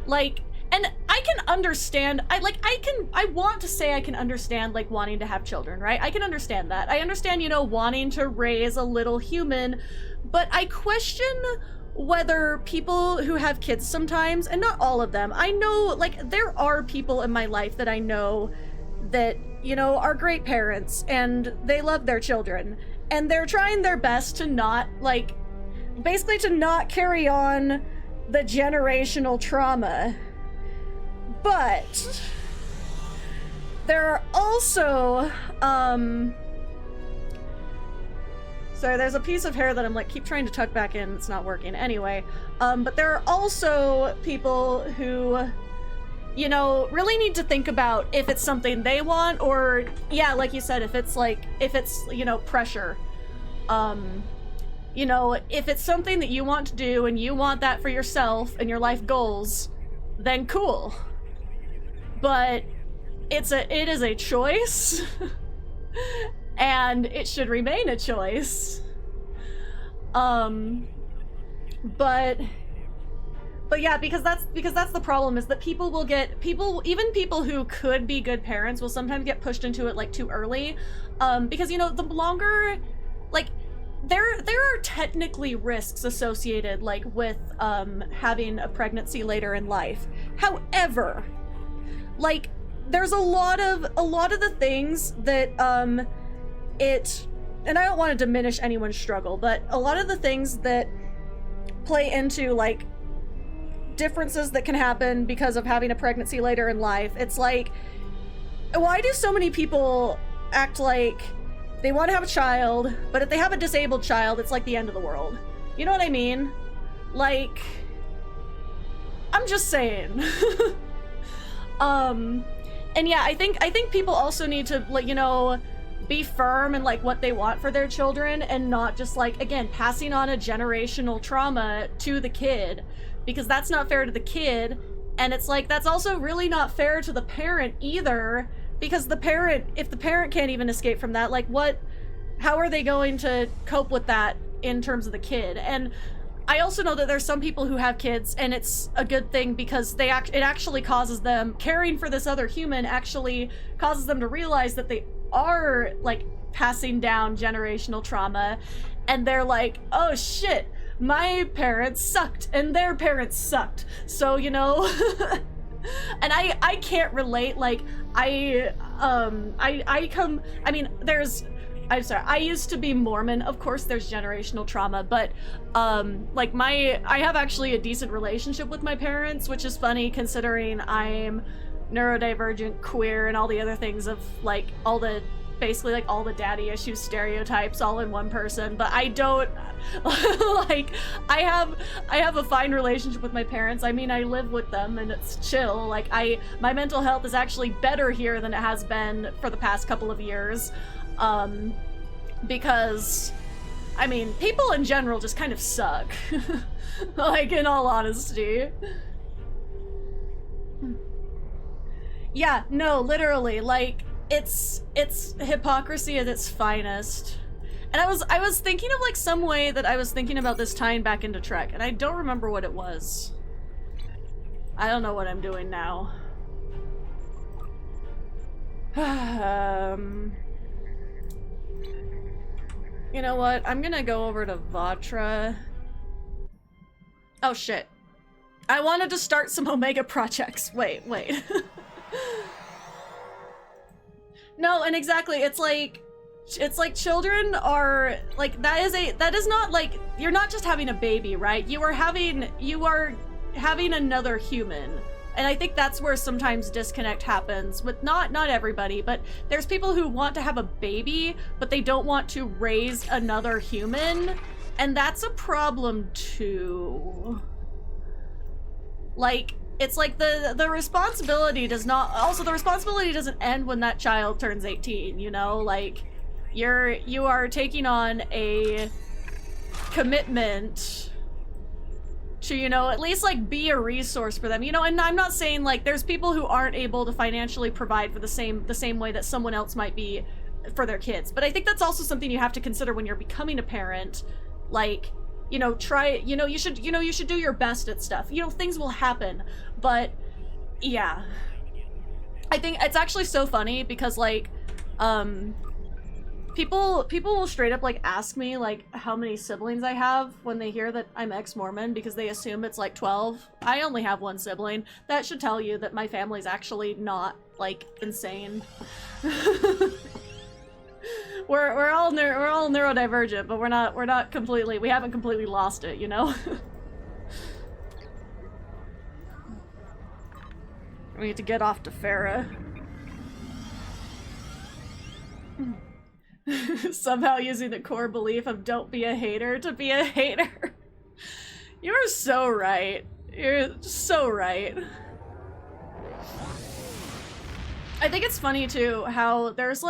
like, and I can understand, I want to say I can understand, like, wanting to have children, right? I can understand that. I understand, you know, wanting to raise a little human, but I question whether people who have kids sometimes, and not all of them, I know, like, there are people in my life that I know that, you know, are great parents, and they love their children, and they're trying their best to not, like, basically to not carry on the generational trauma. But there are also, sorry, there's a piece of hair that I'm like keep trying to tuck back in, it's not working. Anyway, but there are also people who, you know, really need to think about if it's something they want, or, yeah, like you said, if it's, you know, pressure. You know, if it's something that you want to do and you want that for yourself and your life goals, then cool. But it is a choice, and it should remain a choice. But yeah, because that's the problem, is that even people who could be good parents will sometimes get pushed into it, like, too early. Because, you know, the longer, like, there are technically risks associated, like, with having a pregnancy later in life. However, like, there's a lot of the things that and I don't want to diminish anyone's struggle, but a lot of the things that play into, like, differences that can happen because of having a pregnancy later in life, it's like, why do so many people act like they want to have a child, but if they have a disabled child, it's like the end of the world? You know what I mean? Like, I'm just saying. And yeah, I think people also need to, like, you know, be firm in, like, what they want for their children, and not just, like, again, passing on a generational trauma to the kid, because that's not fair to the kid, and it's like, that's also really not fair to the parent either, because if the parent can't even escape from that, like, how are they going to cope with that in terms of the kid? And I also know that there's some people who have kids, and it's a good thing, because it actually causes them, caring for this other human actually causes them to realize that they are, like, passing down generational trauma, and they're like, oh shit, my parents sucked, and their parents sucked, so, you know. And I can't relate, like, I'm sorry, I used to be Mormon. Of course there's generational trauma, but like, I have actually a decent relationship with my parents, which is funny considering I'm neurodivergent, queer, and all the other things of, like, basically, like, all the daddy issues stereotypes all in one person. But I don't, like, I have a fine relationship with my parents. I mean, I live with them and it's chill. Like, my mental health is actually better here than it has been for the past couple of years. Because, I mean, people in general just kind of suck. Like, in all honesty. Yeah, no, literally, like, it's hypocrisy at its finest. And I was thinking of, like, some way that I was thinking about this tying back into Trek, and I don't remember what it was. I don't know what I'm doing now. You know what? I'm gonna go over to Vatra. Oh shit. I wanted to start some Omega projects. Wait. No, and exactly, it's like children are, like, that is not, like, you're not just having a baby, right? You are having another human. And I think that's where sometimes disconnect happens with not everybody, but there's people who want to have a baby, but they don't want to raise another human, and that's a problem too. Like, it's like the responsibility doesn't end when that child turns 18, you know? Like, you are taking on a commitment to, you know, at least like be a resource for them, you know. And I'm not saying like there's people who aren't able to financially provide for the same way that someone else might be for their kids, but I think that's also something you have to consider when you're becoming a parent. Like, you know, you should do your best at stuff. You know, things will happen, but yeah. I think it's actually so funny because like people will straight up like ask me like how many siblings I have when they hear that I'm ex-Mormon, because they assume it's like 12. I only have one sibling. That should tell you that my family's actually not like insane. We're all neurodivergent, but we're not completely, we haven't completely lost it, you know? We need to get off to Farah. Somehow using the core belief of don't be a hater to be a hater. You're so right. You're so right. I think it's funny too how there's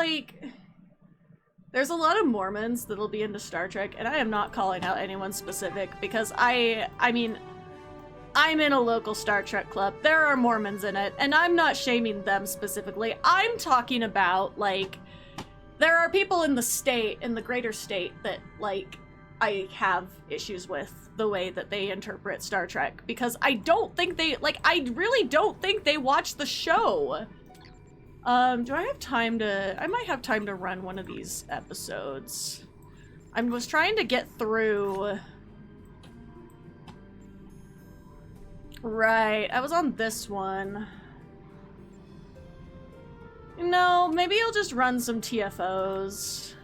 a lot of Mormons that'll be into Star Trek, and I am not calling out anyone specific because I mean, I'm in a local Star Trek club. There are Mormons in it, and I'm not shaming them specifically. I'm talking about, like, there are people in the state, in the greater state, that, like, I have issues with the way that they interpret Star Trek, because I don't think they, like, I really don't think they watch the show. Do I have time to... I might have time to run one of these episodes. I was trying to get through... Right, I was on this one. No, maybe I'll just run some TFOs.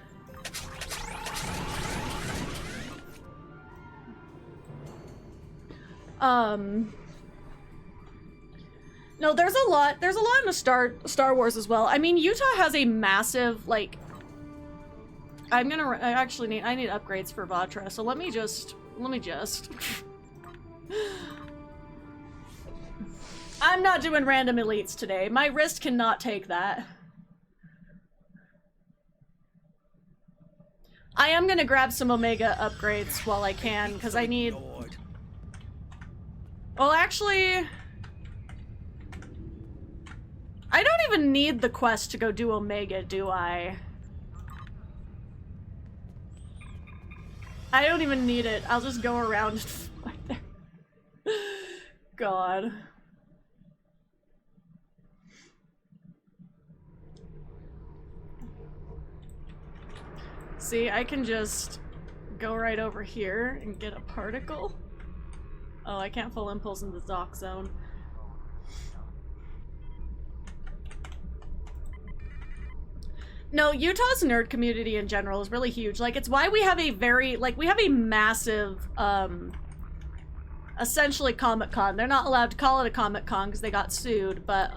No, there's a lot in Star Wars as well. I mean, Utah has a massive, like... I need upgrades for Vatra, so let me just... I'm not doing random elites today. My wrist cannot take that. I am gonna grab some Omega upgrades while I can, because I need... Well, actually... I don't even need the quest to go do Omega, do I? I don't even need it. I'll just go around and fight there. God. See, I can just go right over here and get a particle. Oh, I can't full impulse in the dock zone. No, Utah's nerd community in general is really huge. Like, it's why we have a very, like, we have a massive, essentially Comic-Con. They're not allowed to call it a Comic-Con because they got sued, but,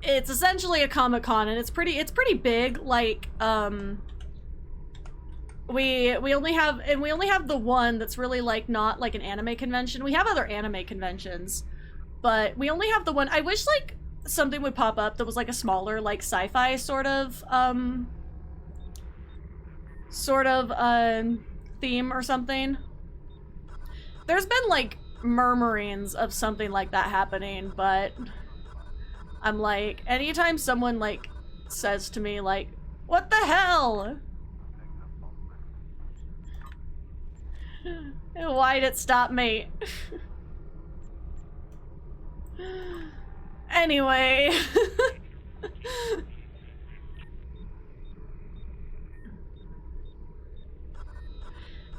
it's essentially a Comic-Con, and it's pretty big. Like, we only have the one that's really, like, not like an anime convention. We have other anime conventions, but we only have the one. I wish, like, something would pop up that was like a smaller, like, sci-fi sort of theme or something. There's been, like, murmurings of something like that happening, but I'm like, anytime someone, like, says to me, like, what the hell? Why'd it stop me? Anyway.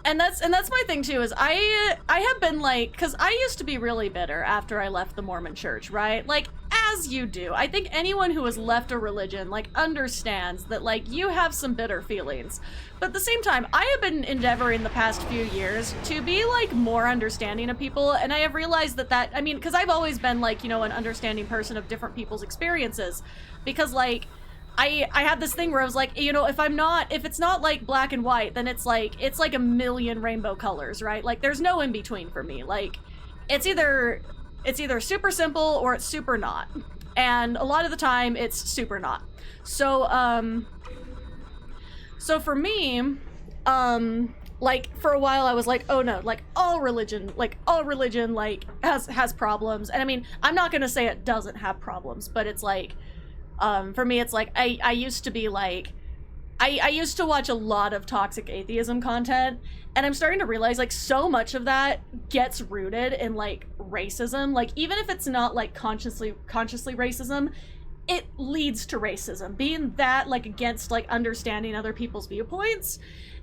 And that's my thing too, is I have been like, because I used to be really bitter after I left the Mormon church, right? Like, as you do. I think anyone who has left a religion, like, understands that, like, you have some bitter feelings. But at the same time, I have been endeavoring the past few years to be, like, more understanding of people, and I have realized that, I mean, because I've always been, like, you know, an understanding person of different people's experiences. Because, like, I had this thing where I was like, you know, if it's not like black and white, then it's like a million rainbow colors, right? Like, there's no in between for me. Like, it's either super simple or it's super not. And a lot of the time it's super not. So, so for me, like, for a while I was like, oh no, like, all religion, like, has problems. And I mean, I'm not gonna say it doesn't have problems, but it's like, for me, it's like, I used to be like, I used to watch a lot of toxic atheism content, and I'm starting to realize, like, so much of that gets rooted in, like, racism. Like, even if it's not, like, consciously racism, it leads to racism. Being that, like, against, like, understanding other people's viewpoints.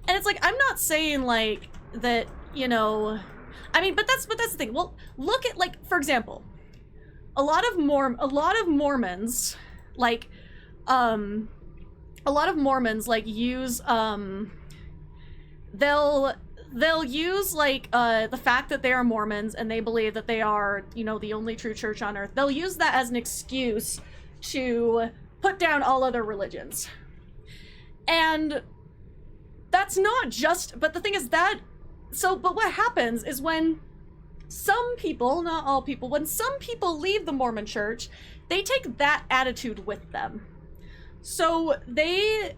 And it's like, I'm not saying, like, that, you know, I mean, but that's the thing. Well, look at, like, for example, a lot of Mormons, like, a lot of Mormons, like, use, they'll use, like, the fact that they are Mormons and they believe that they are, you know, the only true church on earth. They'll use that as an excuse to put down all other religions. And that's not just, but the thing is that, but what happens is when some people, not all people, when some people leave the Mormon church, they take that attitude with them. So they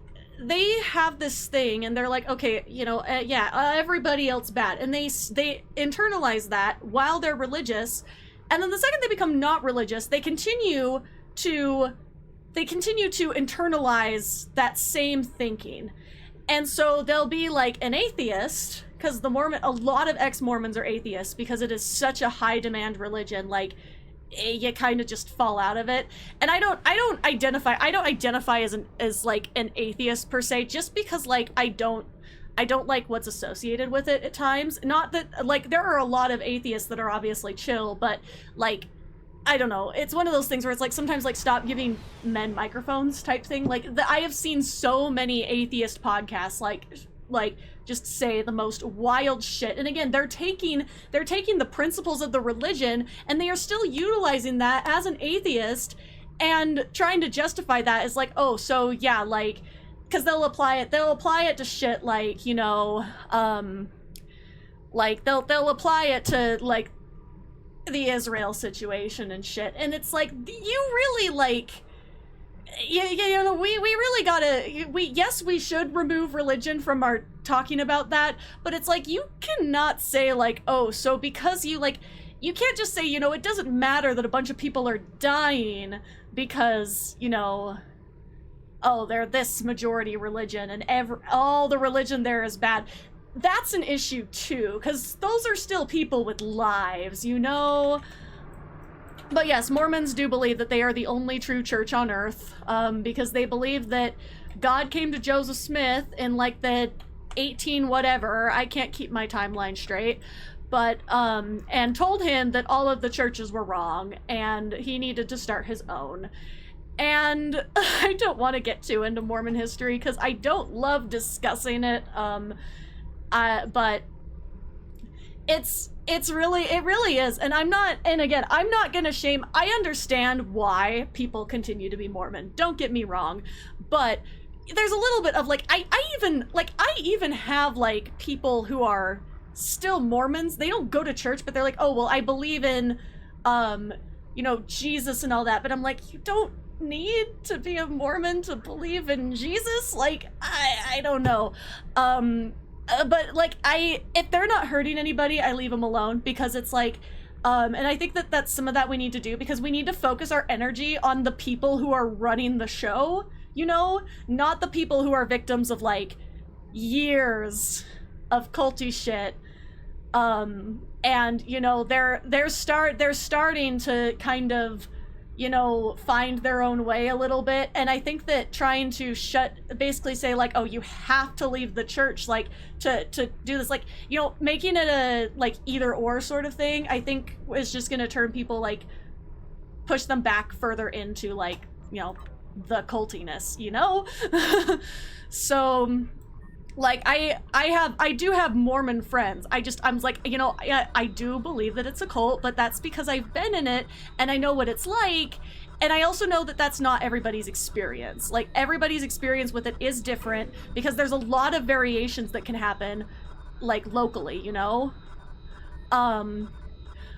have this thing and they're like, okay, you know, everybody else bad. And they internalize that while they're religious. And then the second they become not religious, they continue to internalize that same thinking. And so they'll be like an atheist, because a lot of ex-Mormons are atheists because it is such a high demand religion. Like, you kind of just fall out of it. And I don't identify as like an atheist per se, just because, like, I don't like what's associated with it at times. Not that, like, there are a lot of atheists that are obviously chill, but, like, I don't know. It's one of those things where it's like, sometimes, like, stop giving men microphones type thing. Like, I have seen so many atheist podcasts, like just say the most wild shit. And again, they're taking the principles of the religion and they are still utilizing that as an atheist and trying to justify that as like, oh, so yeah, like, because they'll apply it to shit like, you know, like they'll apply it to, like, the Israel situation and shit. And it's like, you really, like, you know, we really gotta, yes, we should remove religion from our talking about that, but it's like, you cannot say, like, oh, so because you, like, you can't just say, you know, it doesn't matter that a bunch of people are dying because, you know, oh, they're this majority religion and all the religion there is bad. That's an issue too, because those are still people with lives, you know? But yes, Mormons do believe that they are the only true church on earth, because they believe that God came to Joseph Smith in, like, the 18 whatever, I can't keep my timeline straight, but, and told him that all of the churches were wrong, and he needed to start his own. And I don't want to get too into Mormon history, because I don't love discussing it, but it really is. And I'm not gonna shame, I understand why people continue to be Mormon, don't get me wrong, but there's a little bit of, like, I even have, like, people who are still Mormons, they don't go to church, but they're like, oh, well, I believe in, you know, Jesus and all that, but I'm like, you don't need to be a Mormon to believe in Jesus, like, I don't know, but, like, if they're not hurting anybody, I leave them alone, because it's like, and I think that that's some of that we need to do, because we need to focus our energy on the people who are running the show, you know, not the people who are victims of, like, years of culty shit, and, you know, they're starting to kind of, you know, find their own way a little bit. And I think that trying to basically say, like, oh, you have to leave the church, like, to do this, like, you know, making it a, like, either or sort of thing, I think is just gonna turn people, like, push them back further into, like, you know, the cultiness, you know? So, like, I do have Mormon friends. I'm like, you know, I do believe that it's a cult, but that's because I've been in it and I know what it's like. And I also know that that's not everybody's experience. Like, everybody's experience with it is different because there's a lot of variations that can happen, like, locally, you know?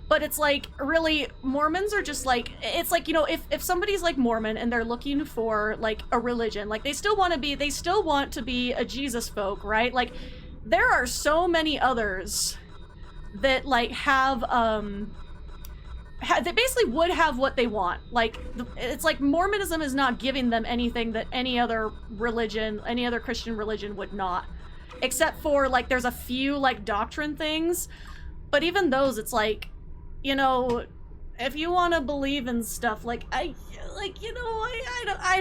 But it's like, really, Mormons are just like, it's like, you know, if somebody's like Mormon and they're looking for, like, a religion, like, they still want to be a Jesus folk, right? Like, there are so many others that like have they basically would have what they want. Like, it's like Mormonism is not giving them anything that any other religion, any other Christian religion would not. Except for, like, there's a few, like, doctrine things. But even those, it's like, you know, if you want to believe in stuff, like, I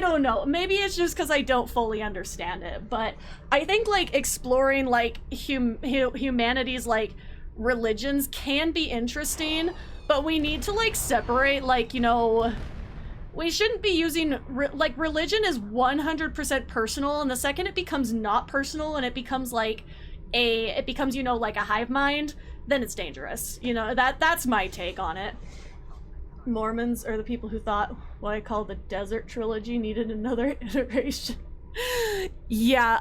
don't know. Maybe it's just because I don't fully understand it. But I think, like, exploring, like, humanity's, like, religions can be interesting. But we need to, like, separate, like, you know, we shouldn't be using, like, religion is 100% personal, and the second it becomes not personal and it becomes, like, you know, like a hive mind, then it's dangerous. You know, that's my take on it. Mormons are the people who thought what I call the Desert Trilogy needed another iteration. Yeah,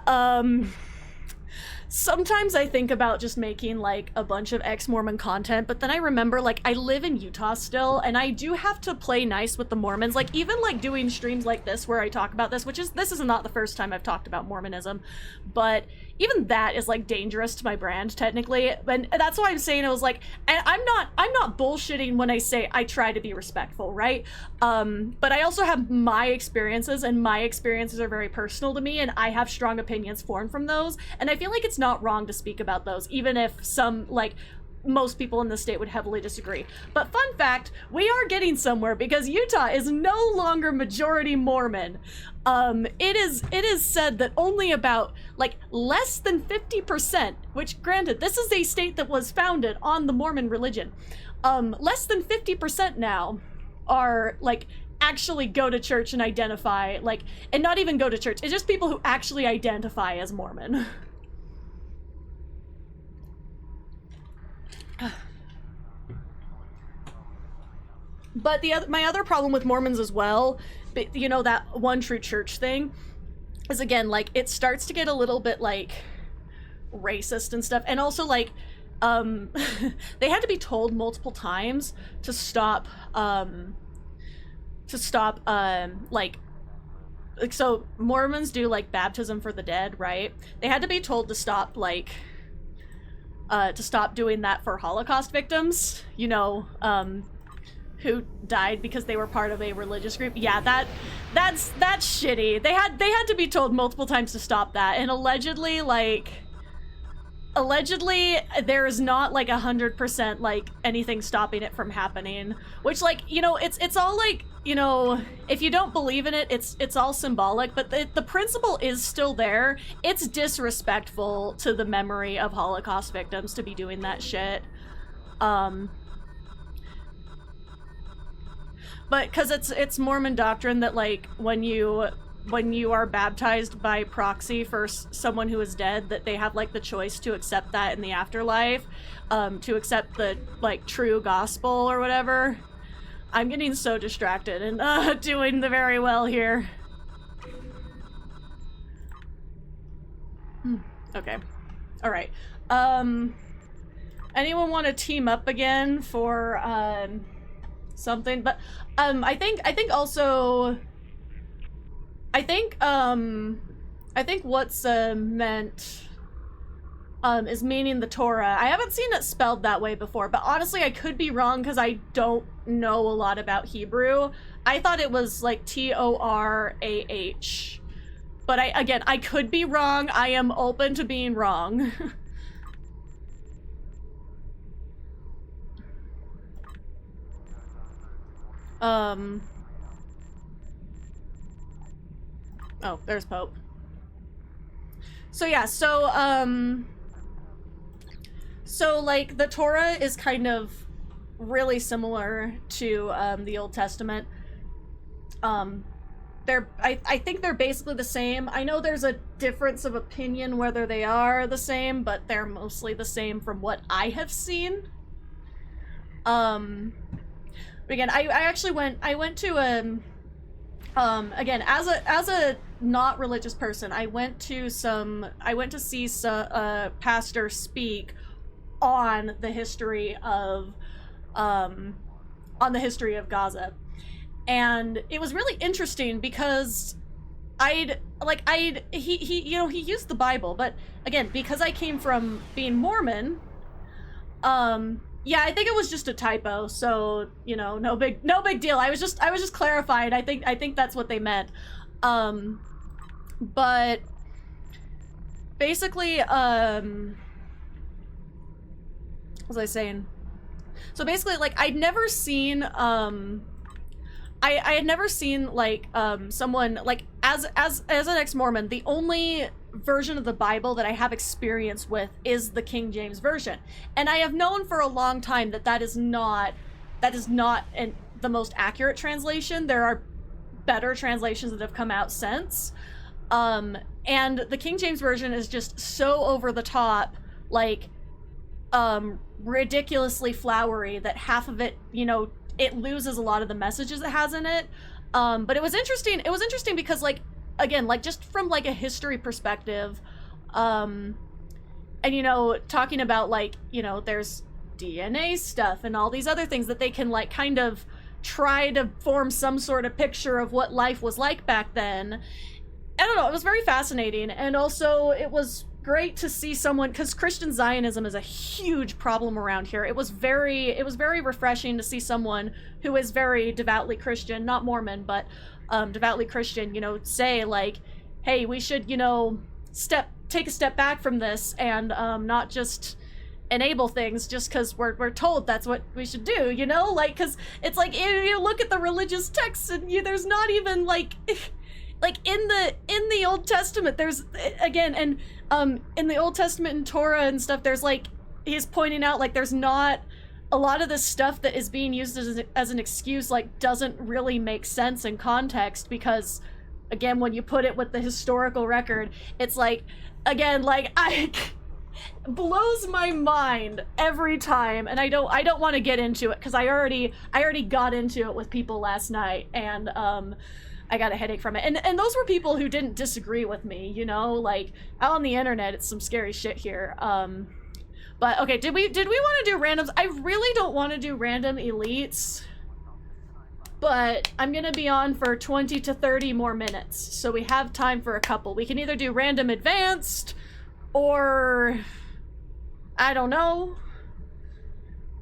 sometimes I think about just making, like, a bunch of ex-Mormon content, but then I remember, like, I live in Utah still, and I do have to play nice with the Mormons. Like, even, like, doing streams like this where I talk about this, this is not the first time I've talked about Mormonism, but even that is, like, dangerous to my brand, technically, and that's why I'm saying I was like, and I'm not bullshitting when I say I try to be respectful, right? But I also have my experiences, and my experiences are very personal to me, and I have strong opinions formed from those, and I feel like it's not wrong to speak about those, even if some, like, most people in the state would heavily disagree. But fun fact, we are getting somewhere because Utah is no longer majority Mormon. It is said that only about, like, less than 50%, which granted, this is a state that was founded on the Mormon religion. Less than 50% now are, like, actually go to church and identify, like, and not even go to church, it's just people who actually identify as Mormon. But my other problem with Mormons as well, you know, that one true church thing, is again, like, it starts to get a little bit, like, racist and stuff, and also, like, they had to be told multiple times to stop, like, so Mormons do, like, baptism for the dead, right? They had to be told to stop, like, to stop doing that for Holocaust victims, you know, who died because they were part of a religious group. Yeah, that's shitty. They had to be told multiple times to stop that, and allegedly there is not, like, 100%, like, anything stopping it from happening, which, like, you know, it's all, like, you know, if you don't believe in it, it's all symbolic, but the principle is still there. It's disrespectful to the memory of Holocaust victims to be doing that shit. But because it's Mormon doctrine that, like, when you are baptized by proxy for someone who is dead, that they have, like, the choice to accept that in the afterlife, to accept the, like, true gospel or whatever. I'm getting so distracted and doing the very well here. Okay. All right. Anyone want to team up again for something? But I think also I think what's meant is meaning the Torah. I haven't seen it spelled that way before, but honestly I could be wrong because I don't know a lot about Hebrew. I thought it was like Torah, but I could be wrong. I am open to being wrong. Oh, there's Pope. So yeah, so like the Torah is kind of really similar to the Old Testament. I think they're basically the same. I know there's a difference of opinion whether they are the same, but they're mostly the same from what I have seen. Again, I went to again, as a not religious person, I went to see a pastor speak on the history of Gaza. And it was really interesting because he you know, he used the Bible, but again, because I came from being Mormon, yeah, I think it was just a typo, so, you know, no big deal. I was just clarifying. I think that's what they meant. But basically, what was I saying? So basically, like, I'd never seen, I had never seen, like, someone, like, as an ex-Mormon, the only version of the Bible that I have experience with is the King James Version. And I have known for a long time that that is not the most accurate translation. There are better translations that have come out since. And the King James Version is just so over the top, like, ridiculously flowery that half of it, you know, it loses a lot of the messages it has in it. But it was interesting because, like, again, like, just from, like, a history perspective, and, you know, talking about, like, you know, there's DNA stuff and all these other things that they can, like, kind of try to form some sort of picture of what life was like back then. I don't know, it was very fascinating, and also it was great to see someone, because Christian Zionism is a huge problem around here. It was very refreshing to see someone who is very devoutly Christian, not Mormon, but devoutly Christian, you know, say, like, hey, we should, you know, take a step back from this and not just enable things just because we're told that's what we should do, you know? Like, because it's like, you look at the religious texts and there's not even, like, like, in the Old Testament, there's, again, and in the Old Testament and Torah and stuff, there's, like, he's pointing out, like, there's not a lot of this stuff that is being used as an excuse, like, doesn't really make sense in context, because, again, when you put it with the historical record, it's like, again, like, blows my mind every time, and I don't want to get into it, because I already got into it with people last night, and I got a headache from it. And those were people who didn't disagree with me, you know? Like, out on the internet, it's some scary shit here. But, okay, did we want to do randoms? I really don't want to do random elites. But I'm gonna be on for 20 to 30 more minutes, so we have time for a couple. We can either do random advanced, or I don't know.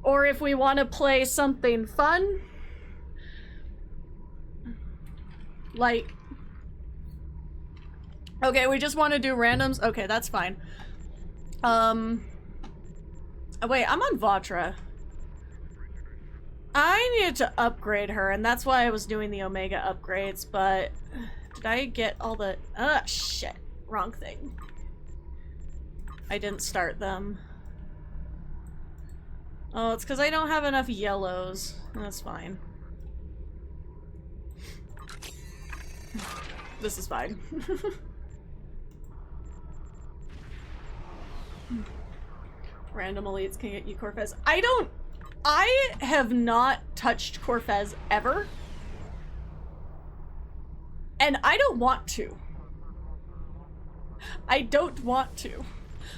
Or if we want to play something fun. Like, okay, we just want to do randoms? Okay, that's fine. Wait, I'm on Vatra. I needed to upgrade her, and that's why I was doing the Omega upgrades, but did I get all the... shit. Wrong thing. I didn't start them. Oh, it's because I don't have enough yellows. That's fine. This is fine. Random elites can get you Corfez. I have not touched Corfez ever. And I don't want to. I don't want to.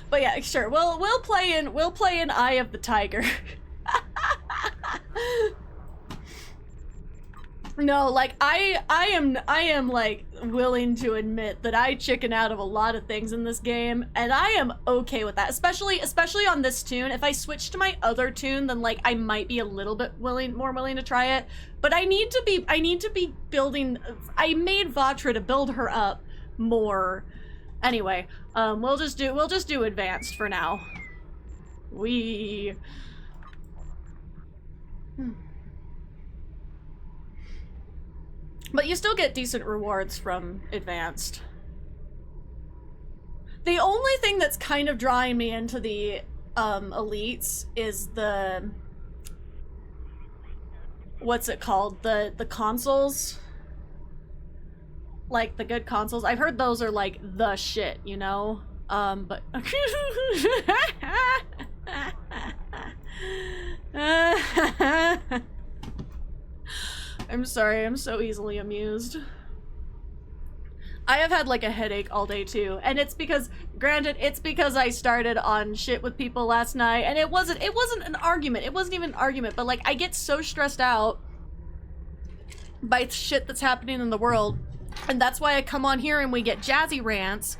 But yeah, sure. We'll play in Eye of the Tiger. No, like, I am like willing to admit that I chicken out of a lot of things in this game, and I am okay with that. Especially on this tune. If I switch to my other tune, then, like, I might be a little bit more willing to try it. But I need to be building. I made Vatra to build her up more. Anyway, we'll just do advanced for now. But you still get decent rewards from advanced. The only thing that's kind of drawing me into the elites is the, what's it called? The consoles. Like the good consoles. I've heard those are like the shit, you know? But I'm sorry, I'm so easily amused. I have had like a headache all day too, and it's because, granted, it's because I started on shit with people last night, and it wasn't an argument, it wasn't even an argument, but like, I get so stressed out by shit that's happening in the world, And that's why I come on here and we get Jazi rants,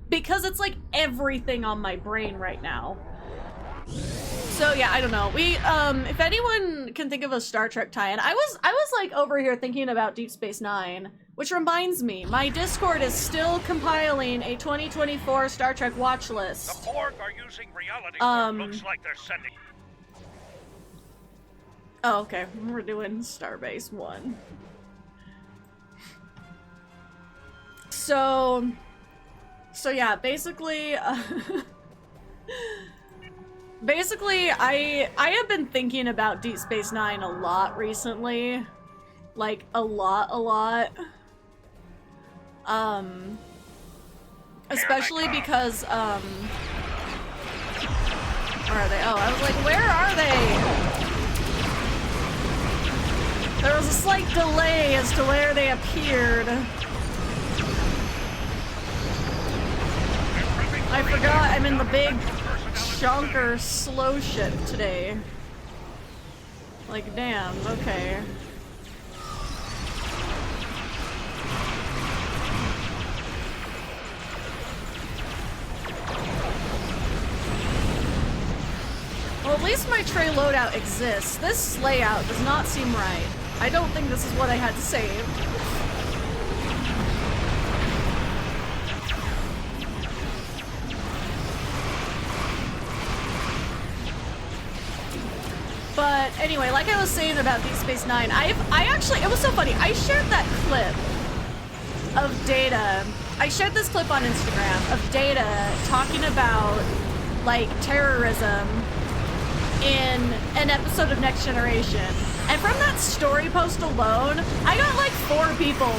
because it's like everything on my brain right now. So yeah, I don't know. We if anyone can think of a Star Trek tie-in, I was like over here thinking about Deep Space Nine, which reminds me, my Discord is still compiling a 2024 Star Trek watch list. The Borg are using reality warp. Looks like they're sending. Oh, okay. We're doing Starbase 1. So yeah, basically, basically, I have been thinking about Deep Space Nine a lot recently, like a lot. Especially because where are they? Oh, I was like, where are they? There was a slight delay as to where they appeared. I forgot I'm in the big chunker slow ship today. Like, damn, okay. Well, at least my tray loadout exists. This layout does not seem right. I don't think this is what I had to save. But anyway, like I was saying about Deep Space Nine, I actually, it was so funny. I shared that clip of Data. I shared this clip on Instagram of Data talking about, like, terrorism in an episode of Next Generation. And from that story post alone, I got like 4 people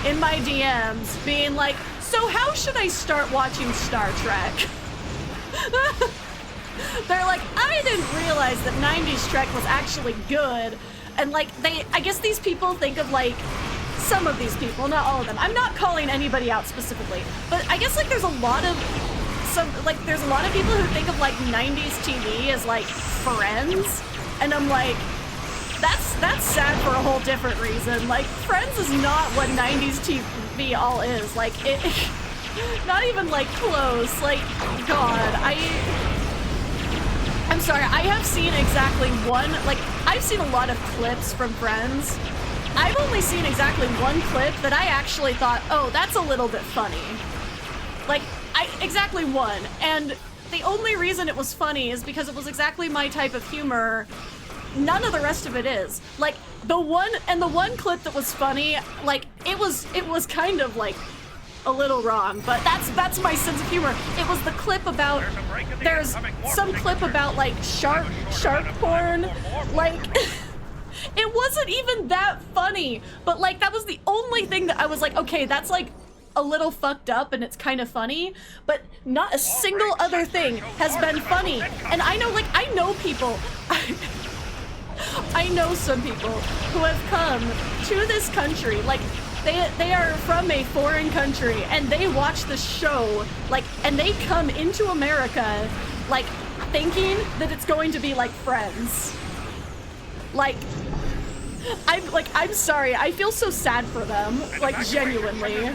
in my DMs being like, so how should I start watching Star Trek? They're like, I didn't realize that 90s Trek was actually good. And like, I guess these people think of like, some of these people, not all of them. I'm not calling anybody out specifically, but I guess like there's a lot of there's a lot of people who think of like 90s TV as like Friends, and I'm like, that's sad for a whole different reason. Like, Friends is not what 90s TV all is. Like, it, not even like close. Like, God, I'm sorry, I have seen exactly one, like, I've seen a lot of clips from Friends. I've only seen exactly one clip that I actually thought, oh, that's a little bit funny. Like, exactly one. And the only reason it was funny is because it was exactly my type of humor. None of the rest of it is. Like, the one clip that was funny, like, it was kind of like a little wrong, but that's my sense of humor. It was the clip about, there's some clip about like shark porn, like it wasn't even that funny, but like that was the only thing that I was like, okay, that's like a little fucked up and it's kind of funny, but not a single other thing has been funny. And I know, like, I know people, I know some people who have come to this country, like, they are from a foreign country, and they watch the show, like, and they come into America, like, thinking that it's going to be like Friends. Like, I'm sorry, I feel so sad for them, like, genuinely.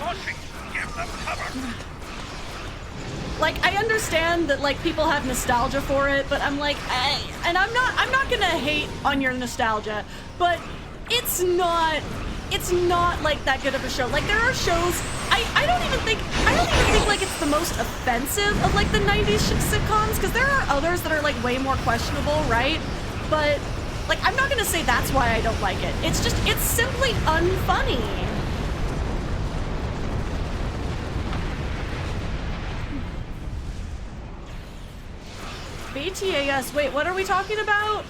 Like, I understand that, like, people have nostalgia for it, but I'm like, and I'm not gonna hate on your nostalgia, but it's not like that good of a show. Like, there are shows, I don't even think like it's the most offensive of like the 90s sitcoms, because there are others that are like way more questionable, right? But like, I'm not gonna say that's why I don't like it. It's just, it's simply unfunny. BTAS, wait, what are we talking about?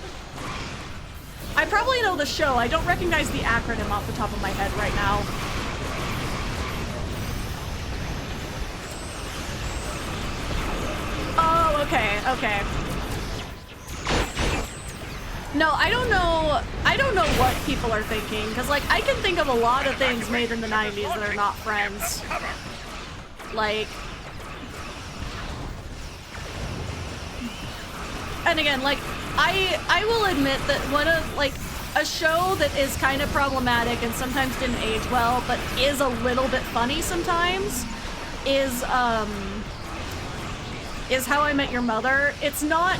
I probably know the show. I don't recognize the acronym off the top of my head right now. Oh, okay. No, I don't know what people are thinking, because like, I can think of a lot of things made in the 90s that are not Friends. Like, and again, like, I will admit that one of, like, a show that is kind of problematic and sometimes didn't age well, but is a little bit funny sometimes, is How I Met Your Mother. It's not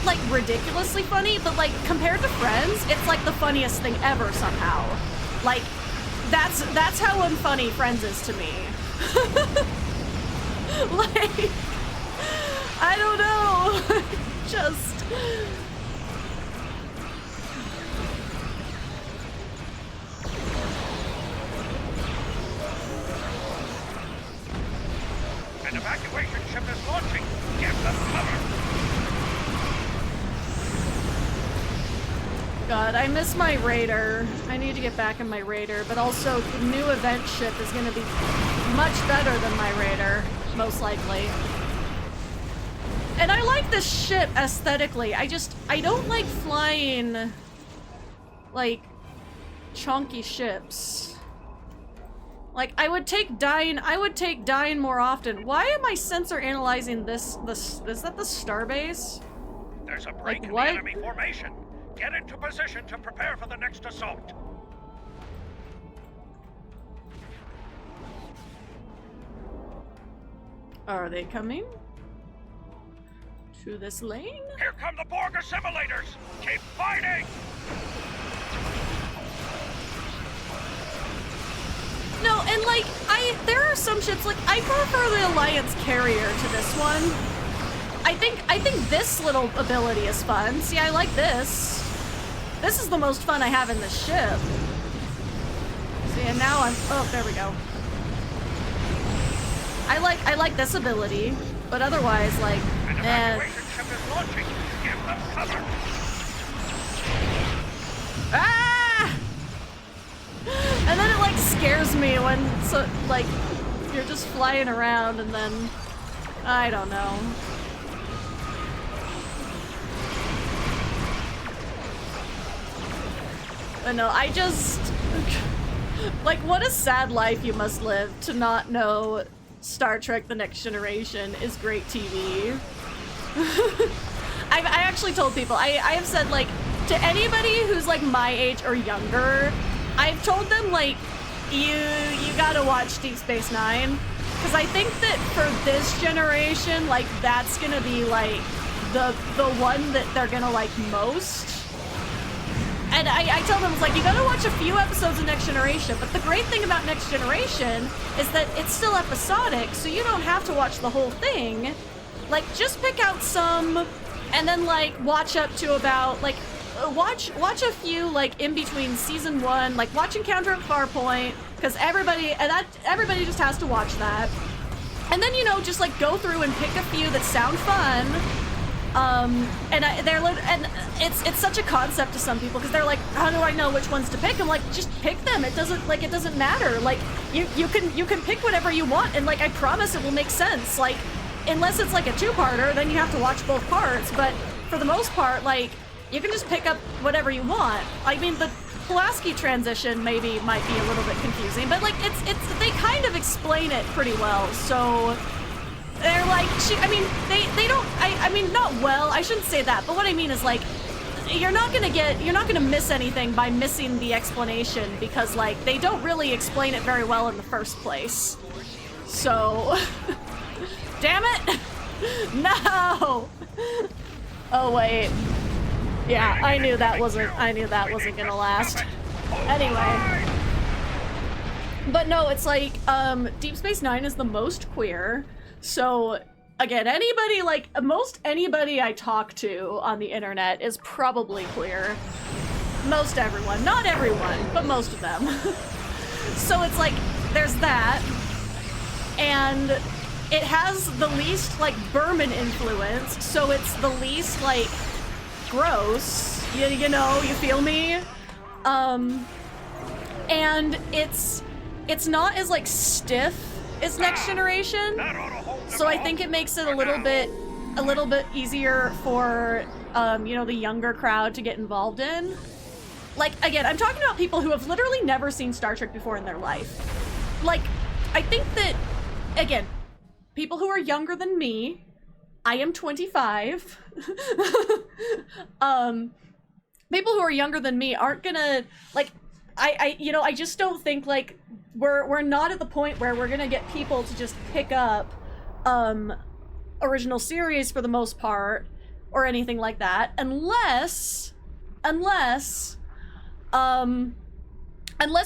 like ridiculously funny, but like compared to Friends, it's like the funniest thing ever somehow. Like that's how unfunny Friends is to me. Like, I don't know. Just An evacuation ship is launching. Give them cover. God, I miss my raider. I need to get back in my raider, but also the new event ship is gonna be much better than my raider, most likely. And I like this ship aesthetically. I don't like flying like chunky ships. Like I would take dying more often. Why am I sensor analyzing this is that the starbase? There's a break in the enemy formation. Get into position to prepare for the next assault. Are they coming? To this lane? Here come the Borg assimilators! Keep fighting! No, and like, there are some ships, like, I prefer the Alliance carrier to this one. I think this little ability is fun. See, I like this. This is the most fun I have in this ship. See, and now oh, there we go. I like this ability, but otherwise, like, An evacuation ship is launching. Give them cover. Ah! And then it like scares me when like you're just flying around and then I don't know. But no, I just like what a sad life you must live to not know Star Trek: The Next Generation is great TV. I actually told people, I have said like to anybody who's like my age or younger, I've told them like you gotta watch Deep Space Nine, because I think that for this generation, like that's gonna be like the one that they're gonna like most. And I tell them, it's like, you gotta watch a few episodes of Next Generation, but the great thing about Next Generation is that it's still episodic, so you don't have to watch the whole thing. Like, just pick out some, and then, like, watch up to about, like, watch a few, like, in between season 1, like, watch Encounter at Farpoint, because everybody just has to watch that. And then, you know, just, like, go through and pick a few that sound fun. And it's such a concept to some people because they're like, how do I know which ones to pick? I'm like, just pick them. It doesn't matter. Like you can pick whatever you want, and like I promise it will make sense. Like unless it's like a two-parter, then you have to watch both parts. But for the most part, like you can just pick up whatever you want. I mean, the Pulaski transition might be a little bit confusing, but like it's they kind of explain it pretty well. So. They're like, they don't, I mean, not well, I shouldn't say that, but what I mean is like, you're not gonna miss anything by missing the explanation because like, they don't really explain it very well in the first place. So, damn it! No! Oh wait. Yeah, I knew that wasn't gonna last. Anyway. But no, it's like, Deep Space Nine is the most queer. So, again, most anybody I talk to on the internet is probably queer. Most everyone. Not everyone, but most of them. So it's like, there's that. And it has the least, like, Berman influence, so it's the least, like, gross. You know, you feel me? And it's not as, like, stiff as Next Generation, so I think it makes it a little bit easier for you know, the younger crowd to get involved in. Like, again, I'm talking about people who have literally never seen Star Trek before in their life. Like, I think that, again, people who are younger than me, I am 25. people who are younger than me aren't gonna, like, I just don't think, like, we're not at the point where we're gonna get people to just pick up, original series for the most part, or anything like that, unless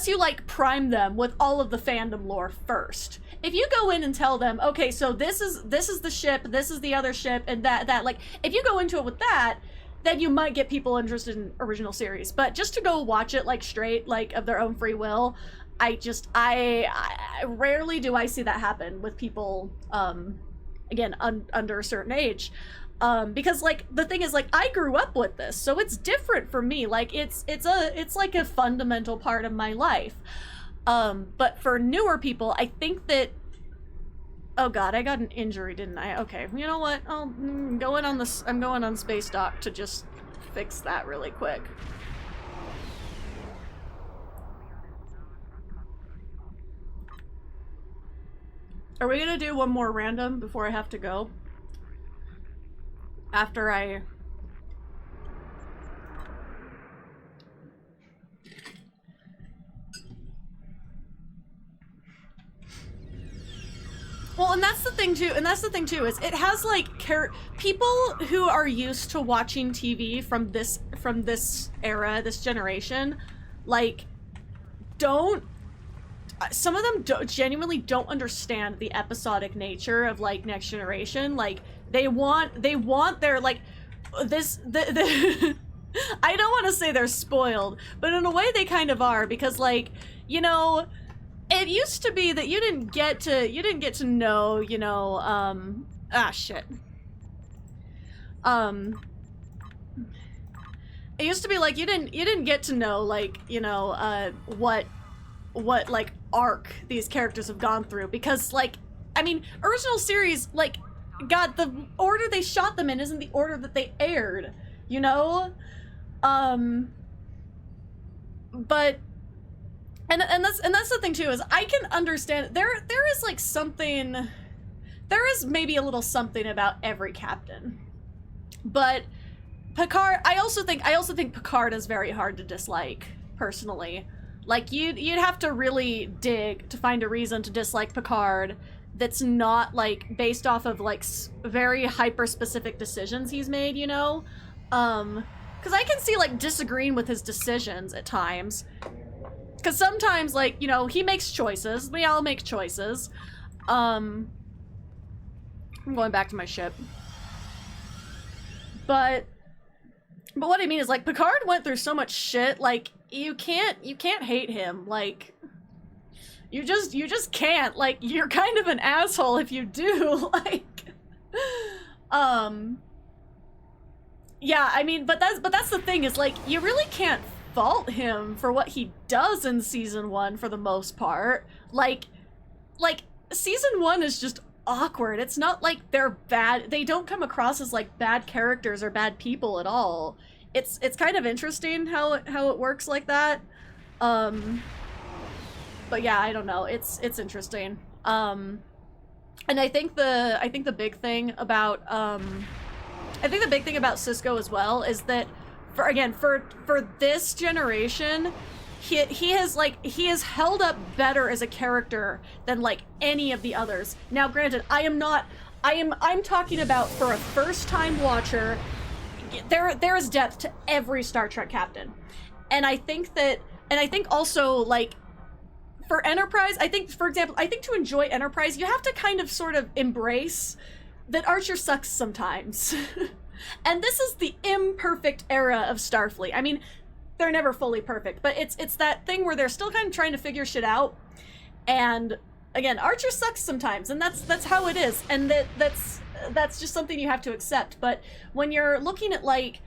you, like, prime them with all of the fandom lore first. If you go in and tell them, okay, so this is the ship, this is the other ship, and that, like, if you go into it with that, then you might get people interested in original series. But just to go watch it, like, straight, like, of their own free will, I rarely do I see that happen with people, again, under a certain age. Because, like, the thing is, like, I grew up with this, so it's different for me. Like, it's like a fundamental part of my life. But for newer people, I think that, oh god, I got an injury, didn't I? Okay, you know what? I'm going on space dock to just fix that really quick. Are we gonna do one more random before I have to go? After I... Well, and that's the thing too, is it has, like, people who are used to watching TV from this era, this generation, like, some of them genuinely don't understand the episodic nature of, like, Next Generation. Like, they want their, like, I don't want to say they're spoiled, but in a way they kind of are, because, like, you know, it used to be that you didn't get to know, you know, shit. It used to be like you didn't get to know, like, you know, what like arc these characters have gone through, because, like, I mean, original series, like, god, the order they shot them in isn't the order that they aired, you know? But and that's the thing too, is I can understand there is, like, something, there is maybe a little something about every captain. But Picard, I also think Picard is very hard to dislike, personally. Like, you'd have to really dig to find a reason to dislike Picard that's not, like, based off of, like, very hyper-specific decisions he's made, you know? Because I can see, like, disagreeing with his decisions at times. Because sometimes, like, you know, he makes choices. We all make choices. I'm going back to my ship. But what I mean is, like, Picard went through so much shit, like, you can't hate him. Like, you just can't. Like, you're kind of an asshole if you do. Like, yeah, I mean, but that's the thing, is, like, you really can't fault him for what he does in season 1 for the most part. Like season 1 is just awkward. It's not like they're bad. They don't come across as, like, bad characters or bad people at all. It's kind of interesting how it works like that. But yeah, I don't know. It's interesting. And I think the big thing about Cisco as well is that for this generation, he has held up better as a character than, like, any of the others. Now, granted, I'm talking about for a first-time watcher. There is depth to every Star Trek captain, and I think also, like, for Enterprise, I think, for example, to enjoy Enterprise, you have to kind of sort of embrace that Archer sucks sometimes. And this is the imperfect era of Starfleet. I mean, they're never fully perfect, but it's that thing where they're still kind of trying to figure shit out. And again, Archer sucks sometimes, and that's how it is, and that's just something you have to accept. But when you're looking at, like,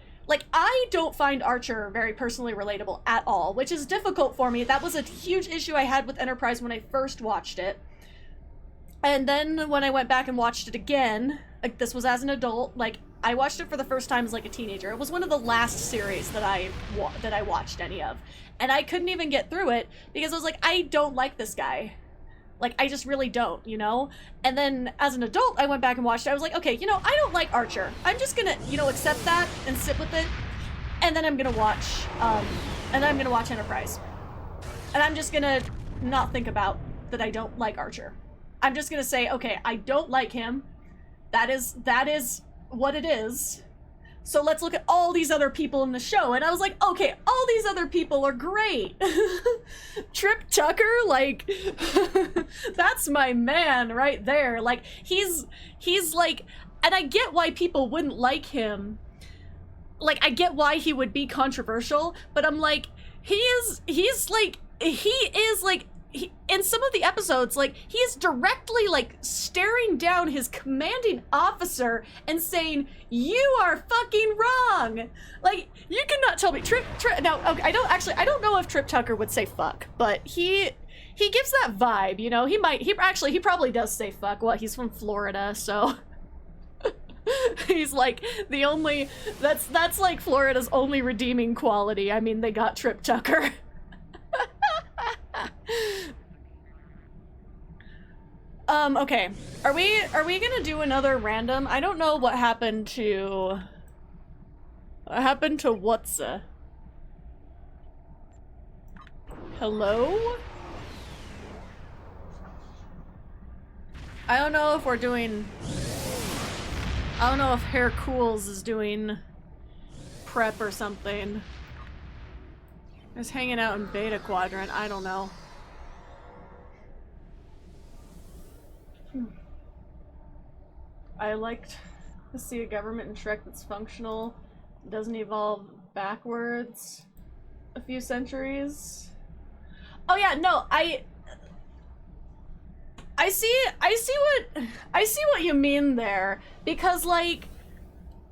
I don't find Archer very personally relatable at all, which is difficult for me. That was a huge issue I had with Enterprise when I first watched it. And then when I went back and watched it again, like, this was as an adult, like, I watched it for the first time as, like, a teenager. It was one of the last series that I watched any of. And I couldn't even get through it because I was like, I don't like this guy. Like, I just really don't, you know? And then as an adult, I went back and watched it. I was like, okay, you know, I don't like Archer. I'm just gonna, you know, accept that and sit with it. and then I'm gonna watch Enterprise. And I'm just gonna not think about that I don't like Archer. I'm just gonna say, okay, I don't like him. That is what it is. So let's look at all these other people in the show. And I was like, okay, all these other people are great. Trip Tucker, like, that's my man right there. Like, he's like, and I get why people wouldn't like him. Like, I get why he would be controversial, but I'm like, in some of the episodes, like, he is directly, like, staring down his commanding officer and saying, you are fucking wrong! Like, you cannot tell me, now, okay, I don't know if Trip Tucker would say fuck, but he gives that vibe, you know? He probably does say fuck. Well, he's from Florida, so... He's like, the only, that's like Florida's only redeeming quality. I mean, they got Trip Tucker. Okay. Are we gonna do another random? I don't know what happened to what's hello? I don't know if we're doing, I don't know if Hair Cools is doing prep or something. Just hanging out in Beta Quadrant, I don't know. I liked to see a government in Shrek that's functional, doesn't evolve backwards a few centuries. Oh yeah, no, I see what you mean there, because like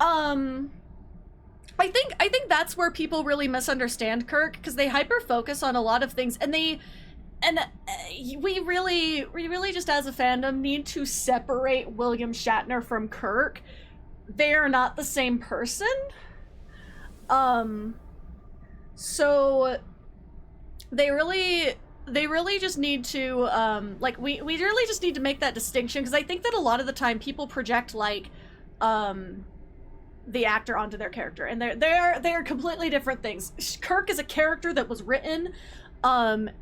I think that's where people really misunderstand Kirk, because they hyper focus on a lot of things, and we really just as a fandom need to separate William Shatner from Kirk. They are not the same person. So they really just need to like we really just need to make that distinction, because I think that a lot of the time people project like the actor onto their character, and they're completely different things. Kirk is a character that was written, and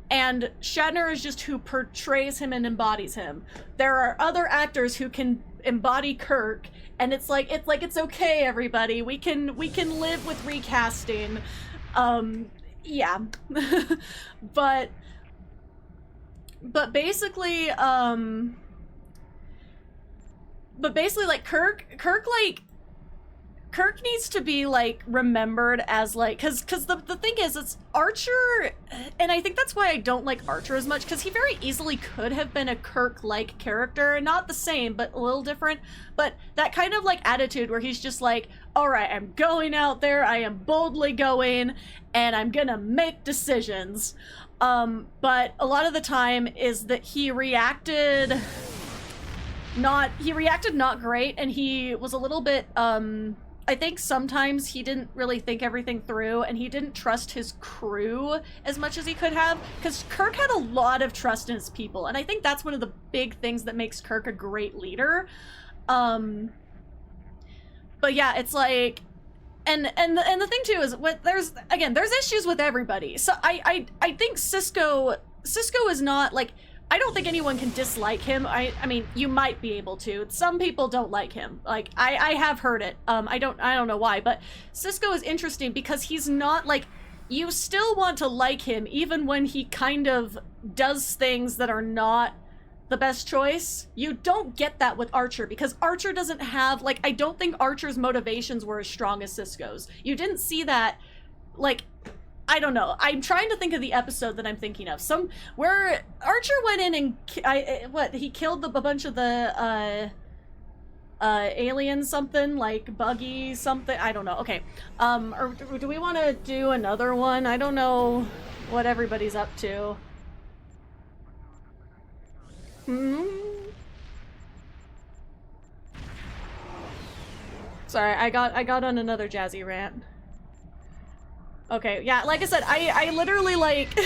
Shatner is just who portrays him and embodies him. There are other actors who can embody Kirk, and it's okay, everybody. We can live with recasting. Yeah. but basically like Kirk needs to be like remembered as like, cause the thing is, it's Archer, and I think that's why I don't like Archer as much, because he very easily could have been a Kirk-like character, not the same, but a little different, but that kind of like attitude where he's just like, all right, I'm going out there, I am boldly going, and I'm gonna make decisions. But a lot of the time is that he reacted not great, and he was a little bit, I think sometimes he didn't really think everything through, and he didn't trust his crew as much as he could have, because Kirk had a lot of trust in his people, and I think that's one of the big things that makes Kirk a great leader. But yeah, it's like, and the thing too is, there's issues with everybody. So I think Cisco is not like, I don't think anyone can dislike him. I mean, you might be able to. Some people don't like him. Like, I have heard it. I don't know why, but Cisco is interesting because he's not like, you still want to like him even when he kind of does things that are not the best choice. You don't get that with Archer, because Archer doesn't have, like, I don't think Archer's motivations were as strong as Cisco's. You didn't see that, like, I don't know. I'm trying to think of the episode that I'm thinking of. Where Archer went in and he killed a bunch of the aliens, something like Buggy something. I don't know. Okay. Or do we want to do another one? I don't know what everybody's up to. Sorry, I got on another Jazi rant. Okay, yeah, like I said, I literally, like,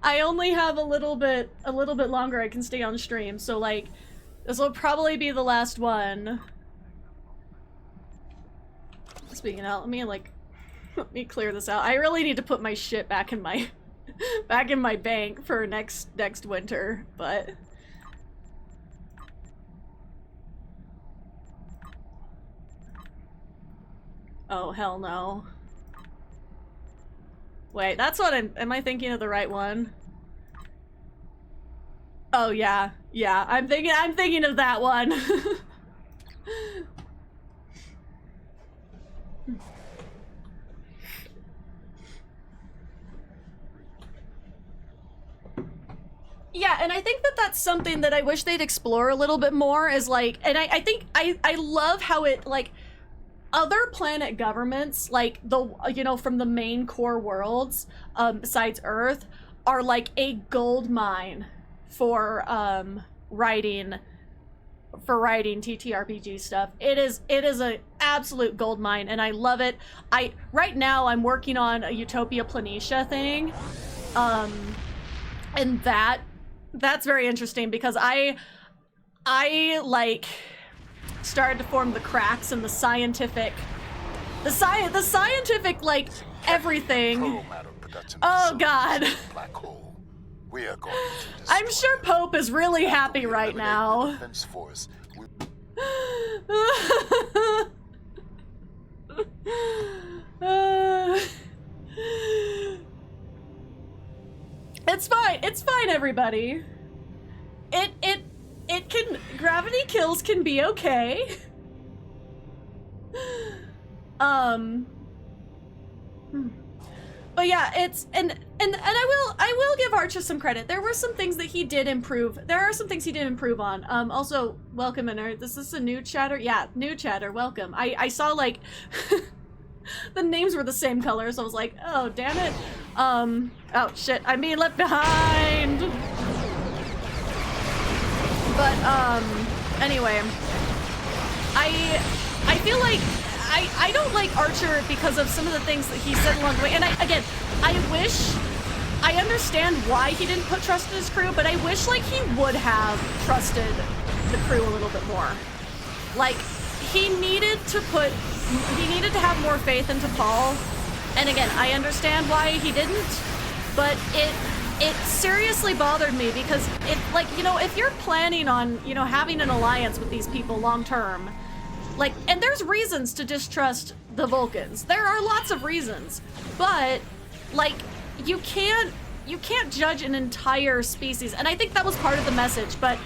I only have a little bit longer I can stay on stream, so, like, this will probably be the last one. Speaking out, let me, like, Let me clear this out. I really need to put my shit back in my back in my bank for next winter, but oh hell no. Wait, that's what am I thinking of the right one? Oh yeah. Yeah, I'm thinking of that one. Yeah, and I think that that's something that I wish they'd explore a little bit more is like, and I think I love how it, like, other planet governments, like the, you know, from the main core worlds, besides Earth, are like a gold mine for writing TTRPG stuff. It is a absolute gold mine, and I love it. Right now I'm working on a Utopia Planitia thing, and that's very interesting because I like started to form the cracks in the scientific like everything. Oh god. We are going to I'm sure Pope is really happy right now. It's fine, everybody. It can, gravity kills can be okay. But yeah, it's, and I will give Archer some credit. There were some things that he did improve. There are some things he did improve on. Also, welcome, Inert. This is a new chatter? Yeah, new chatter, welcome. I saw, like, the names were the same color, so I was like, oh, damn it. Oh, shit, I'm being left behind. But, anyway. I feel like I don't like Archer because of some of the things that he said along the way. And I understand why he didn't put trust in his crew, but I wish, like, he would have trusted the crew a little bit more. Like, he needed to have more faith into Paul. And again, I understand why he didn't, but it seriously bothered me because like, you know, if you're planning on, you know, having an alliance with these people long term, like, and there's reasons to distrust the Vulcans. There are lots of reasons, but like, you can't judge an entire species. And I think that was part of the message, but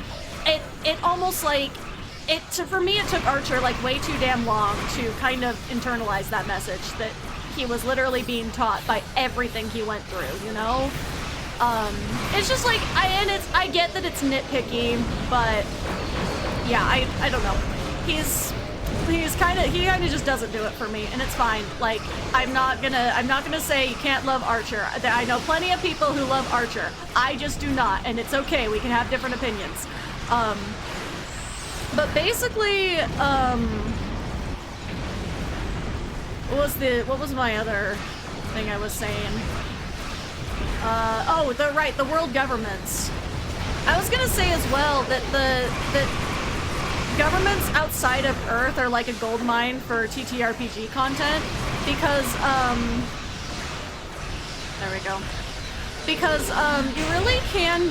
it almost like, for me, it took Archer like way too damn long to kind of internalize that message that he was literally being taught by everything he went through, you know? It's just like, I get that it's nitpicky, but yeah, I don't know. He kind of just doesn't do it for me, and it's fine. Like, I'm not gonna say you can't love Archer. I know plenty of people who love Archer. I just do not, and it's okay. We can have different opinions. But basically, what was my other thing I was saying? Oh, the world governments. I was gonna say as well that the governments outside of Earth are like a gold mine for TTRPG content because, there we go. Because, you really can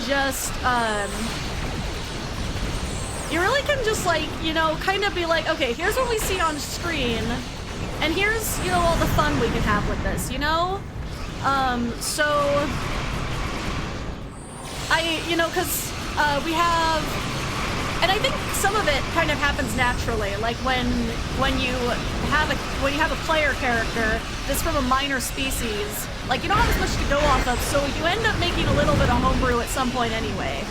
just, like, you know, kind of be like, okay, here's what we see on screen, and here's, you know, all the fun we can have with this, you know? So, you know, cause, we have, and I think some of it kind of happens naturally, like when you have a player character that's from a minor species, like, you don't have as much to go off of, so you end up making a little bit of homebrew at some point anyway.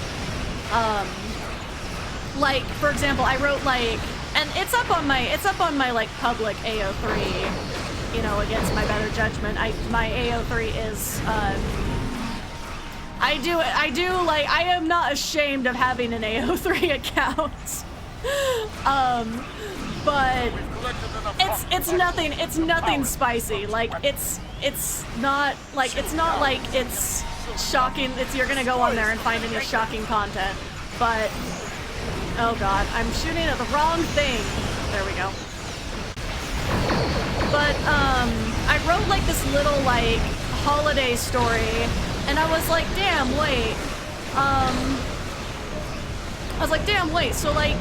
Like, for example, I wrote, like, and it's up on my like public AO3, you know, against my better judgment. My AO3 is, I am not ashamed of having an AO3 account. But it's nothing spicy. Like, it's not like it's shocking. You're gonna go on there and find any shocking content. But, oh god, I'm shooting at the wrong thing. There we go. But, I wrote like this little like holiday story, and I was like, damn, wait. So like,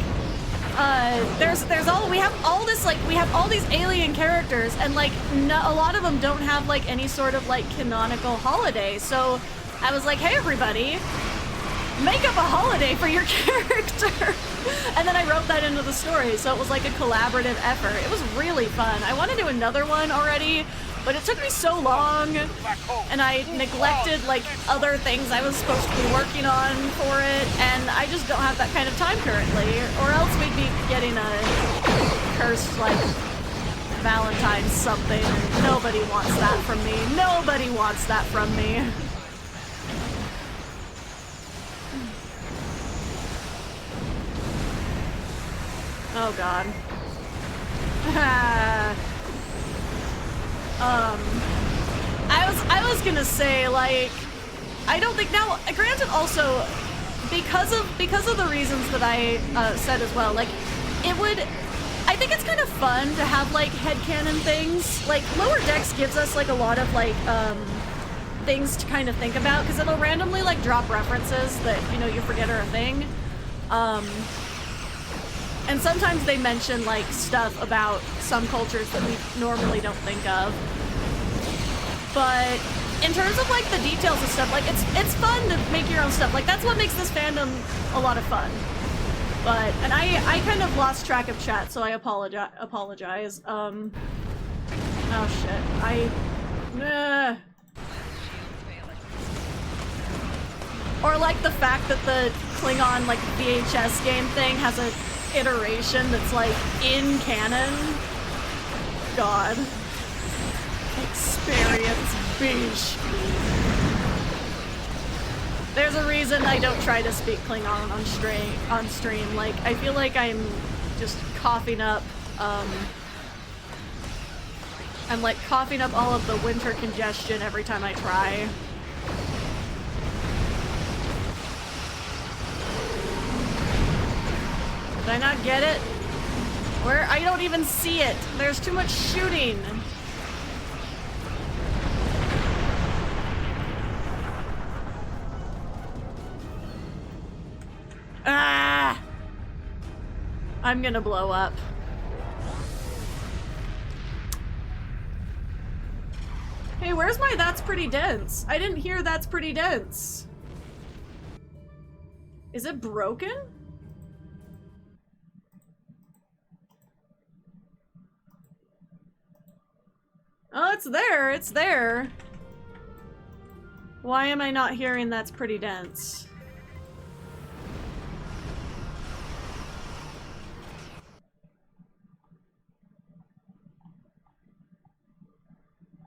we have all these alien characters, and like a lot of them don't have like any sort of like canonical holiday. So I was like, hey everybody, make up a holiday for your character. And then I wrote that into the story, so it was like a collaborative effort. It was really fun. I want to do another one already, but it took me so long, and I neglected like other things I was supposed to be working on for it, and I just don't have that kind of time currently, or else we'd be getting a cursed like Valentine's something, and nobody wants that from me. Nobody wants that from me. Oh god. I was gonna say, like, I don't think now, granted also because of the reasons that I said as well, like I think it's kind of fun to have like headcanon things. Like Lower Decks gives us like a lot of like things to kind of think about, because it'll randomly like drop references that, you know, you forget are a thing. And sometimes they mention like stuff about some cultures that we normally don't think of. But in terms of like the details and stuff, like it's fun to make your own stuff. Like that's what makes this fandom a lot of fun. But and I kind of lost track of chat, so I apologize. Oh shit. Or like the fact that the Klingon like VHS game thing has a iteration that's like in canon. God. Experience beach. There's a reason I don't try to speak Klingon on stream. Like I feel like I'm just coughing up I'm like coughing up all of the winter congestion every time I try. Did I not get it? Where? I don't even see it. There's too much shooting. Ah! I'm gonna blow up. Hey, where's my "that's pretty dense"? I didn't hear "that's pretty dense." Is it broken? Oh, it's there. It's there. Why am I not hearing "that's pretty dense"?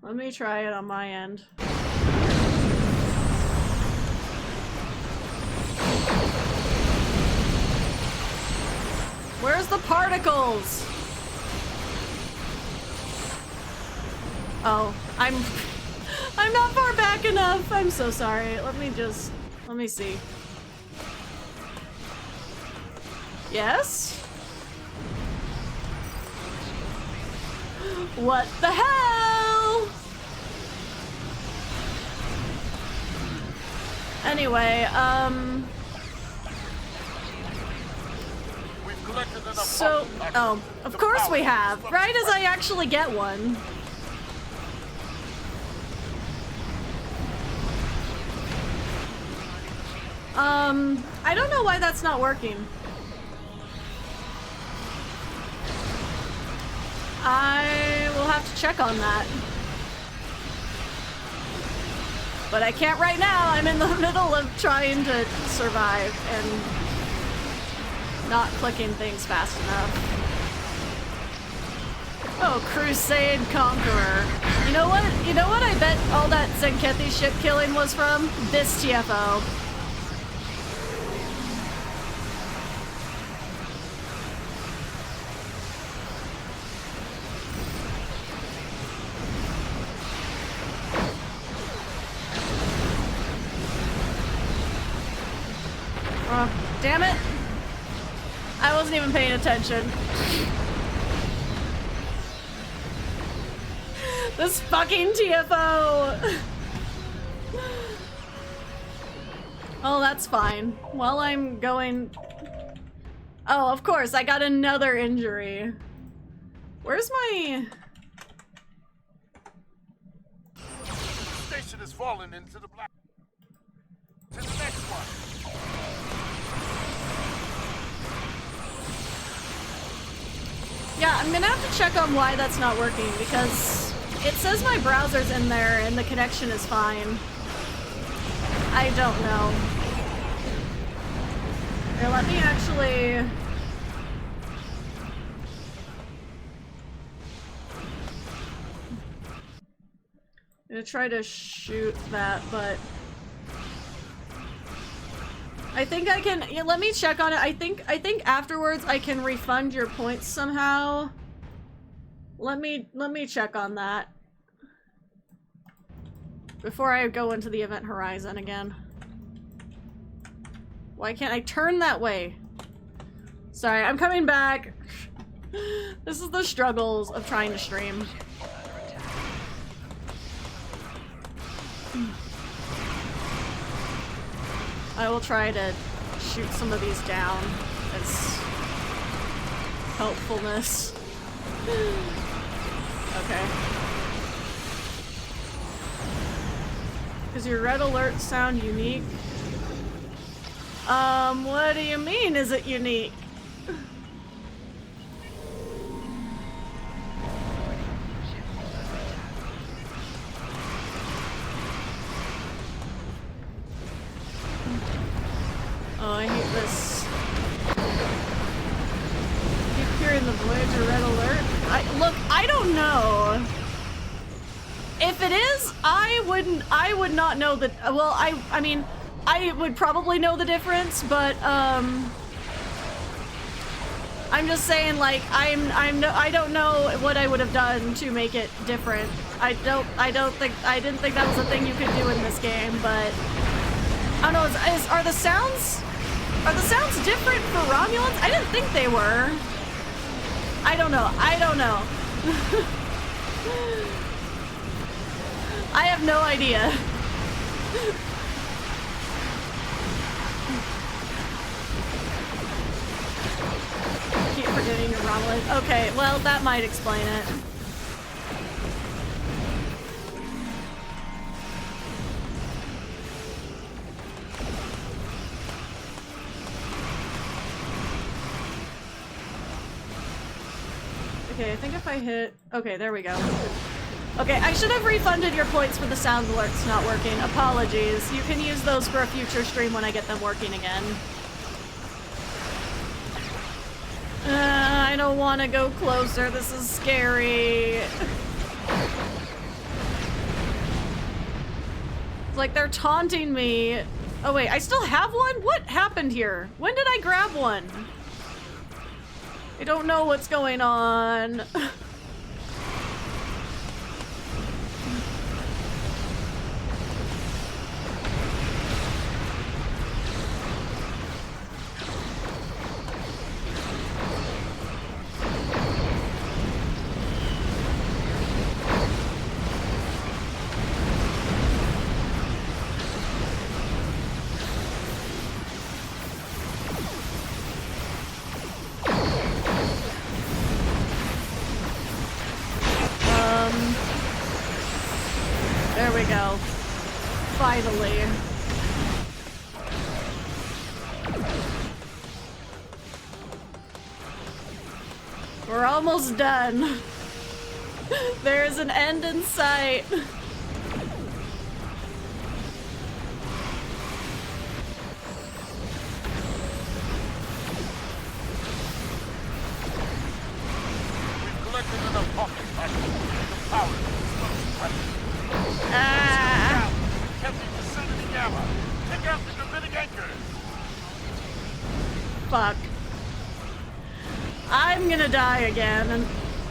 Let me try it on my end. Where's the particles? Oh, I'm not far back enough. I'm so sorry. Let me see. Yes? What the hell? Anyway, so, oh, of course we have. Right as I actually get one. I don't know why that's not working. I will have to check on that. But I can't right now. I'm in the middle of trying to survive and not clicking things fast enough. Oh, Crusade Conqueror. You know what? You know what I bet all that Zenkethi ship killing was from? This TFO. Damn it! I wasn't even paying attention. This fucking TFO! Oh, that's fine. While I'm going... Oh, of course, I got another injury. Where's my... Station has fallen into the black. To the next one. Yeah, I'm gonna have to check on why that's not working, because it says my browser's in there and the connection is fine. I don't know. Here, let me actually... I'm gonna try to shoot that, but... I think I can... Yeah, let me check on it. I think afterwards I can refund your points somehow. Let me check on that. Before I go into the event horizon again. Why can't I turn that way? Sorry, I'm coming back. This is the struggles of trying to stream. I will try to shoot some of these down as helpfulness. Okay. Does your red alert sound unique? What do you mean, is it unique? Oh, I hate this. Keep hearing the Voyager red alert. Look, I don't know. If it is, I would not know that. Well, I mean, I would probably know the difference, but I'm just saying, like, I don't know what I would have done to make it different. I didn't think that was a thing you could do in this game, but I don't know. Are the sounds different for Romulans? I didn't think they were. I don't know. I have no idea. Keep forgetting your Romulan. Okay, well, that might explain it. Okay, I think if I hit... Okay, there we go. Okay, I should have refunded your points for the sound alerts not working. Apologies. You can use those for a future stream when I get them working again. I don't want to go closer. This is scary. It's like they're taunting me. Oh wait, I still have one? What happened here? When did I grab one? I don't know what's going on. There we go. Finally. We're almost done. There's an end in sight. We've collected enough pocket particles to power these weapons. Ah! Captain vicinity gamma. Take out the Davidic anchors. Fuck. I'm gonna die again, and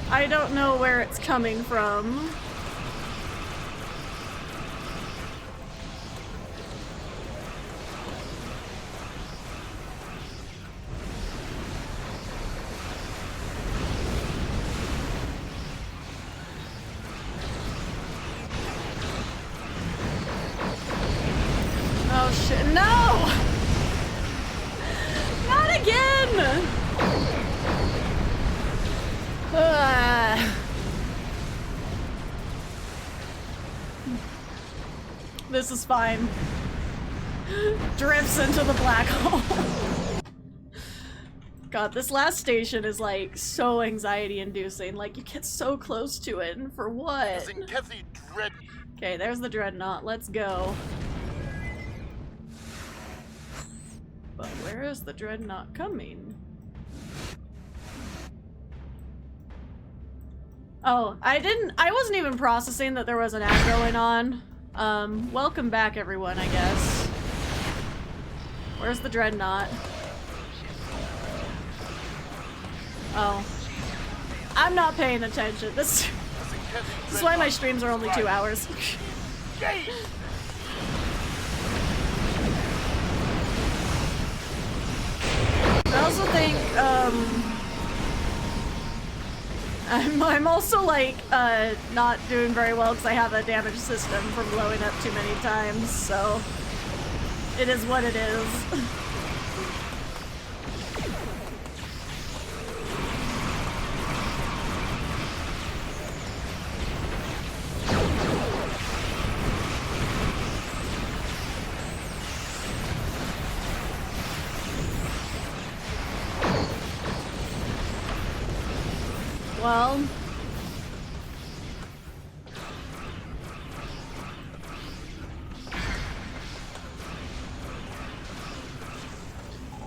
I don't know where it's coming from. Oh shit, no! Not again! This is fine. Drifts into the black hole. God, this last station is like so anxiety inducing. Like you get so close to it, and for what? Okay, there's the dreadnought. Let's go. But where is the dreadnought coming? Oh, I wasn't even processing that there was an ad going on. Welcome back everyone, I guess. Where's the dreadnought? Oh. I'm not paying attention. This is why my streams are only 2 hours. I also think, I'm also like, not doing very well because I have a damage system from blowing up too many times, so it is what it is. Well,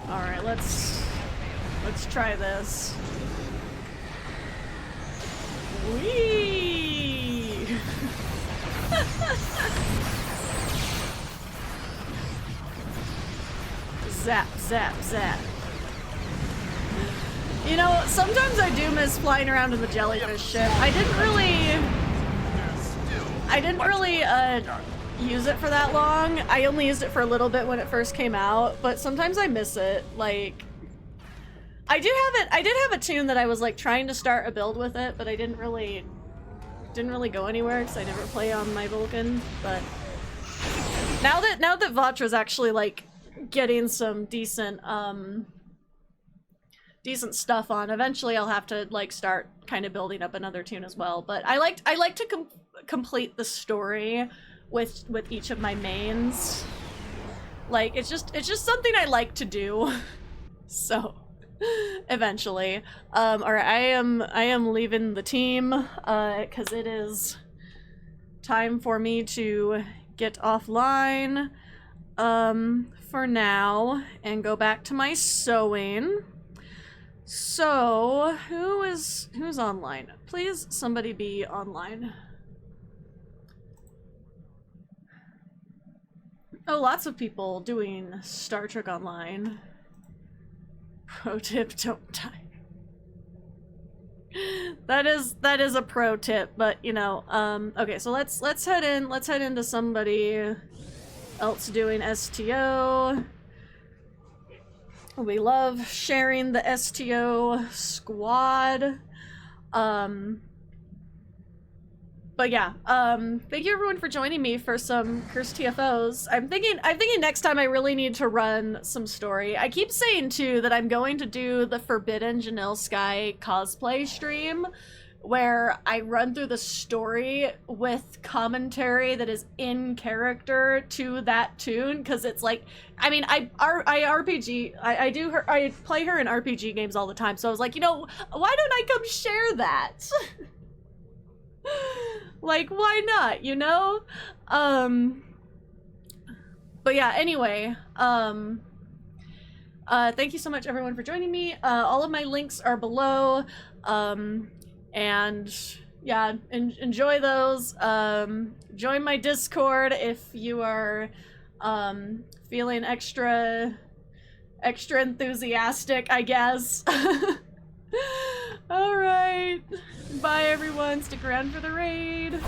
all right, let's try this. Whee! Zap, zap, zap. You know, sometimes I do miss flying around in the jellyfish ship. I didn't really use it for that long. I only used it for a little bit when it first came out, but sometimes I miss it. Like, I did have a tune that I was like trying to start a build with it, but I didn't really go anywhere because I never play on my Vulcan. But now that Vatra's actually like getting some decent stuff on, eventually I'll have to like start kind of building up another tune as well. But I like to complete the story with each of my mains. Like it's just something I like to do. So eventually, all right, I am leaving the team because it is time for me to get offline for now and go back to my sewing. So, who's online? Please, somebody be online. Oh, lots of people doing Star Trek Online. Pro tip, don't die. That is a pro tip, but you know, okay, so let's head into somebody else doing STO. We love sharing the STO squad. But yeah, thank you everyone for joining me for some Cursed TFOs. I'm thinking next time I really need to run some story. I keep saying too that I'm going to do the Forbidden Janelle Sky cosplay stream where I run through the story with commentary that is in character to that tune, because it's like, I mean, I play her in RPG games all the time, so I was like, you know, why don't I come share that? Like, why not, you know? But yeah, anyway, thank you so much everyone for joining me. All of my links are below, and yeah, enjoy those. Join my Discord if you are feeling extra enthusiastic, I guess. All right, bye everyone. Stick around for the raid.